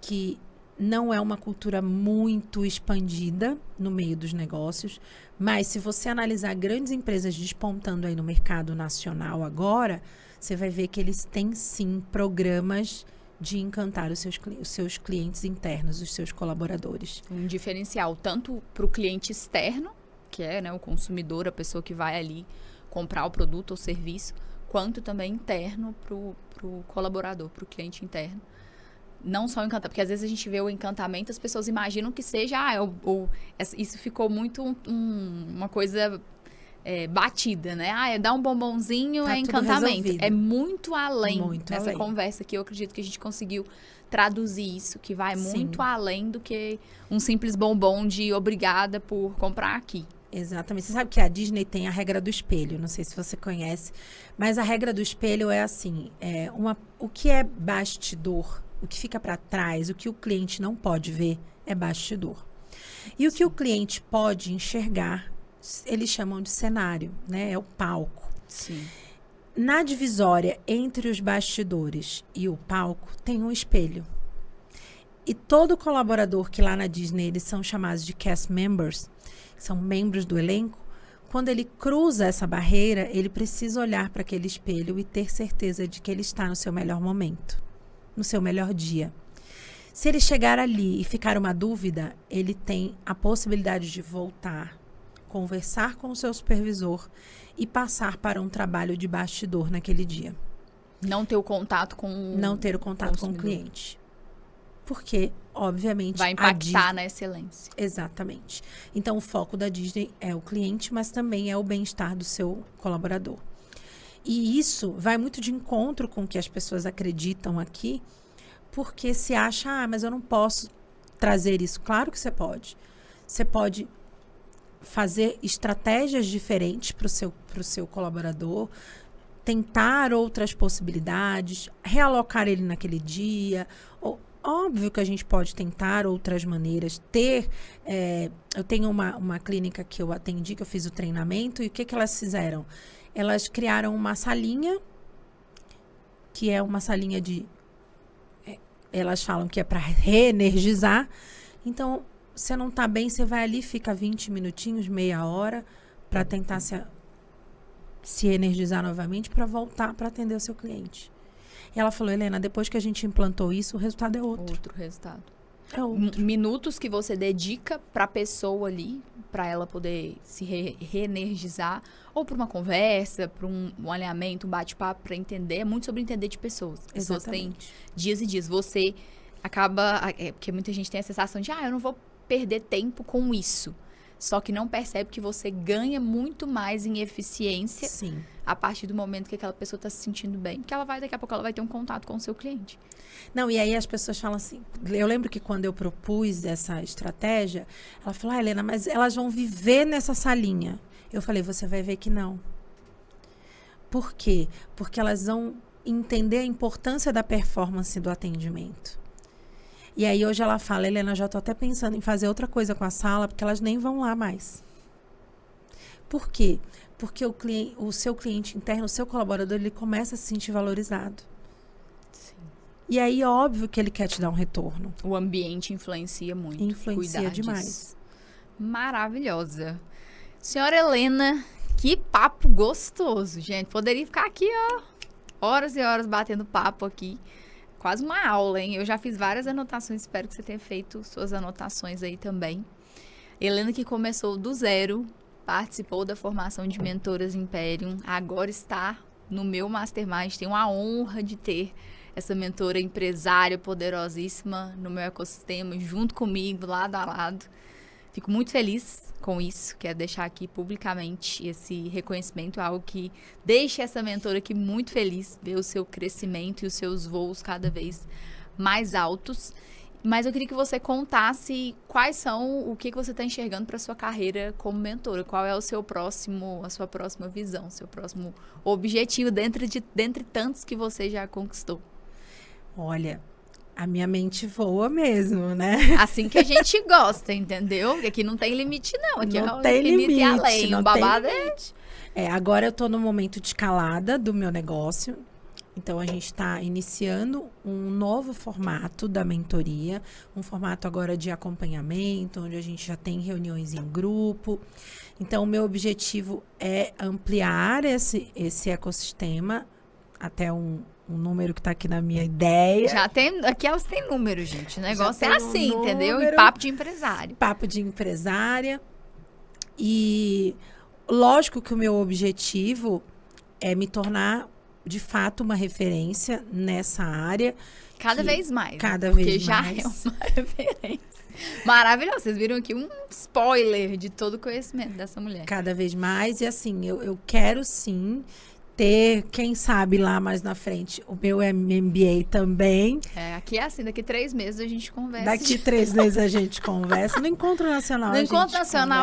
que não é uma cultura muito expandida no meio dos negócios, mas se você analisar grandes empresas despontando aí no mercado nacional agora, você vai ver que eles têm sim programas de encantar os seus clientes internos, os seus colaboradores. Um diferencial tanto para o cliente externo, que é, né, o consumidor, a pessoa que vai ali comprar o produto ou serviço, quanto também interno para o colaborador, para o cliente interno. Não só encantar, porque às vezes a gente vê o encantamento, as pessoas imaginam que seja, isso ficou muito uma coisa batida, né? É dar um bombonzinho, Tá é tudo encantamento. resolvido. É muito além dessa além. conversa que eu acredito que a gente conseguiu traduzir isso, que vai Sim. muito além do que um simples bombom de obrigada por comprar aqui. Exatamente. Você sabe que a Disney tem a regra do espelho, não sei se você conhece, mas a regra do espelho é assim, o que é bastidor, o que fica para trás, o que o cliente não pode ver é bastidor. E o que o cliente pode enxergar, eles chamam de cenário, né? É o palco. Sim. Na divisória entre os bastidores e o palco tem um espelho. E todo colaborador que lá na Disney, eles são chamados de cast members, são membros do elenco, quando ele cruza essa barreira, ele precisa olhar para aquele espelho e ter certeza de que ele está no seu melhor momento, no seu melhor dia. Se ele chegar ali e ficar uma dúvida, ele tem a possibilidade de voltar, conversar com o seu supervisor e passar para um trabalho de bastidor naquele dia. Não ter o contato com o Não ter o contato com o consumidor. cliente. Porque, obviamente, Vai impactar na excelência. Exatamente. Então, o foco da Disney é o cliente, mas também é o bem-estar do seu colaborador. E isso vai muito de encontro com o que as pessoas acreditam aqui, porque se acha, mas eu não posso trazer isso. Claro que você pode. Você pode fazer estratégias diferentes para o seu colaborador, tentar outras possibilidades, realocar ele naquele dia. Óbvio que a gente pode tentar outras maneiras, eu tenho uma clínica que eu atendi, que eu fiz o treinamento, e o que elas fizeram? Elas criaram uma salinha, que é uma salinha elas falam que é para reenergizar. Então, você não está bem, você vai ali, fica 20 minutinhos, meia hora, para tentar se energizar novamente, para voltar para atender o seu cliente. E ela falou, Helena, depois que a gente implantou isso, o resultado é outro. Outro resultado. É outro. Minutos que você dedica para a pessoa ali, para ela poder se reenergizar, ou para uma conversa, para um alinhamento, um bate-papo, para entender. É muito sobre entender de pessoas. Pessoas têm dias e dias. Você acaba... porque muita gente tem a sensação de, eu não vou perder tempo com isso. Só que não percebe que você ganha muito mais em eficiência. Sim. A partir do momento que aquela pessoa está se sentindo bem. Porque daqui a pouco ela vai ter um contato com o seu cliente. Não, e aí as pessoas falam assim, eu lembro que quando eu propus essa estratégia, ela falou, Helena, mas elas vão viver nessa salinha. Eu falei, você vai ver que não. Por quê? Porque elas vão entender a importância da performance do atendimento. E aí hoje ela fala, Helena, já estou até pensando em fazer outra coisa com a sala, porque elas nem vão lá mais. Por quê? Porque o seu cliente interno, o seu colaborador, ele começa a se sentir valorizado. Sim. E aí, óbvio que ele quer te dar um retorno. O ambiente influencia muito. Influencia demais. Disso. Maravilhosa. Senhora Helena, que papo gostoso, gente. Poderia ficar aqui, horas e horas batendo papo aqui. Quase uma aula, hein? Eu já fiz várias anotações, espero que você tenha feito suas anotações aí também. Helena, que começou do zero, participou da formação de Mentoras Imperium, agora está no meu Mastermind. Tenho a honra de ter essa mentora empresária poderosíssima no meu ecossistema, junto comigo, lado a lado. Fico muito feliz com isso, quero deixar aqui publicamente esse reconhecimento, algo que deixa essa mentora aqui muito feliz, ver o seu crescimento e os seus voos cada vez mais altos. Mas eu queria que você contasse o que você está enxergando para a sua carreira como mentora, qual é a sua próxima visão, seu próximo objetivo dentre tantos que você já conquistou. Olha, a minha mente voa mesmo, né? Assim que a gente gosta, entendeu? Porque aqui não tem limite, não. Aqui não é tem limite limite, além. não O babado tem limite. Agora eu estou no momento de escalada do meu negócio. Então, a gente está iniciando um novo formato da mentoria. Um formato agora de acompanhamento, onde a gente já tem reuniões em grupo. Então, o meu objetivo é ampliar esse ecossistema até um número que está aqui na minha ideia. Aqui elas têm número, gente. O negócio é assim, entendeu? Número, E papo de empresário. Papo de empresária. E lógico que o meu objetivo é me tornar, de fato, uma referência nessa área. Cada vez mais. Cada vez mais. Porque já é uma referência. Maravilhoso. Vocês viram aqui um spoiler de todo o conhecimento dessa mulher. Cada vez mais. E assim, eu quero sim ter, quem sabe lá mais na frente, o meu MBA também. Aqui é assim, daqui 3 meses a gente conversa. Daqui 3 meses a gente conversa. No Encontro Nacional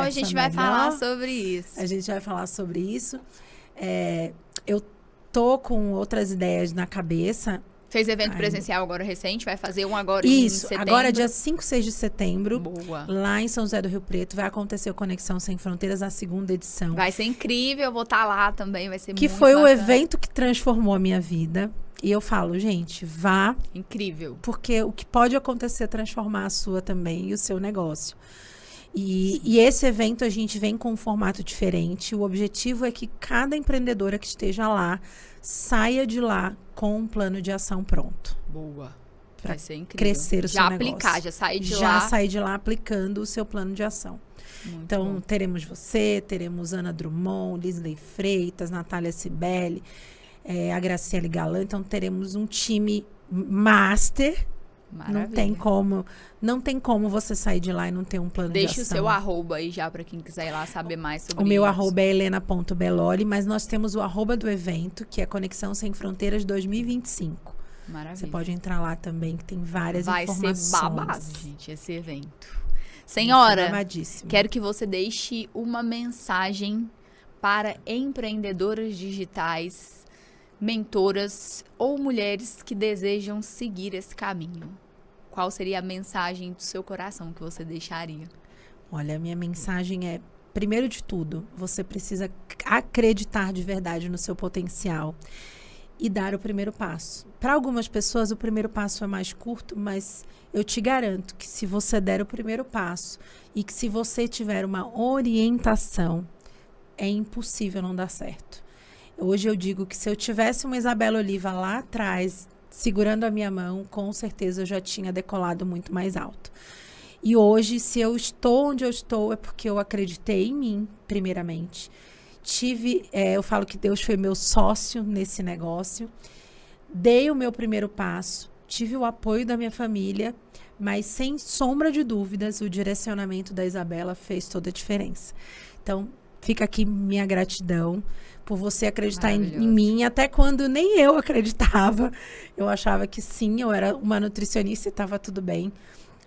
a gente vai falar sobre isso. A gente vai falar sobre isso. Eu tô com outras ideias na cabeça. Fez evento presencial agora recente, vai fazer um agora em setembro. Agora dia 5, 6 de setembro. Boa. Lá em São José do Rio Preto, vai acontecer o Conexão Sem Fronteiras, a 2ª edição. Vai ser incrível, eu vou estar lá também, vai ser muito foi bacana. O evento que transformou a minha vida. E eu falo, gente, vá. Incrível. Porque o que pode acontecer é transformar a sua também e o seu negócio. E esse evento a gente vem com um formato diferente. O objetivo é que cada empreendedora que esteja lá saia de lá com um plano de ação pronto. Boa. Vai ser incrível. Crescer o seu negócio. Já aplicar, já sair de lá. Já sair de lá aplicando o seu plano de ação. Muito então, bom. Teremos você, teremos Ana Drummond, Lisley Freitas, Natália Cibele, a Graciele Galan. Então, teremos um time master. Maravilha. Não tem como você sair de lá e não ter um plano de ação. Deixa o seu arroba aí já para quem quiser ir lá saber mais sobre isso. O meu arroba é helena.beloli, mas nós temos o arroba do evento, que é Conexão Sem Fronteiras 2025. Maravilha. Você pode entrar lá também, que tem várias informações. Vai ser babado, gente, esse evento. Senhora, babadíssimo. quero que você deixe uma mensagem para empreendedoras digitais, mentoras ou mulheres que desejam seguir esse caminho. Qual seria a mensagem do seu coração que você deixaria? Olha, a minha mensagem é, primeiro de tudo, você precisa acreditar de verdade no seu potencial e dar o primeiro passo. Para algumas pessoas, o primeiro passo é mais curto, mas eu te garanto que se você der o primeiro passo e que se você tiver uma orientação, é impossível não dar certo. Hoje eu digo que se eu tivesse uma Isabela Oliva lá atrás, segurando a minha mão, com certeza eu já tinha decolado muito mais alto. E hoje, se eu estou onde eu estou, é porque eu acreditei em mim, primeiramente. Eu falo que Deus foi meu sócio nesse negócio. Dei o meu primeiro passo, tive o apoio da minha família, mas sem sombra de dúvidas, o direcionamento da Isabela fez toda a diferença. Então, fica aqui minha gratidão por você acreditar em mim, até quando nem eu acreditava. Eu achava que sim, eu era uma nutricionista e estava tudo bem.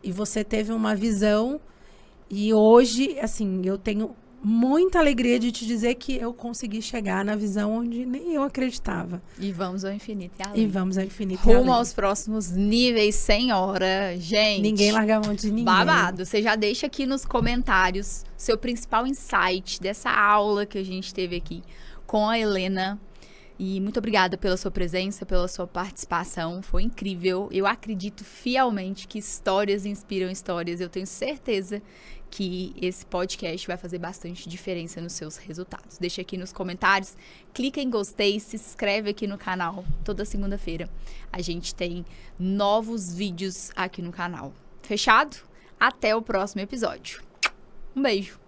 E você teve uma visão e hoje, assim, eu tenho muita alegria de te dizer que eu consegui chegar na visão onde nem eu acreditava. E vamos ao infinito e além. E vamos ao infinito e além. Rumo aos próximos níveis, senhora. Gente. Ninguém larga a mão de ninguém. Babado. Você já deixa aqui nos comentários seu principal insight dessa aula que a gente teve aqui com a Helena. E muito obrigada pela sua presença, pela sua participação. Foi incrível. Eu acredito fielmente que histórias inspiram histórias. Eu tenho certeza que esse podcast vai fazer bastante diferença nos seus resultados. Deixa aqui nos comentários, clica em gostei, se inscreve aqui no canal. Toda segunda-feira a gente tem novos vídeos aqui no canal. Fechado? Até o próximo episódio. Um beijo!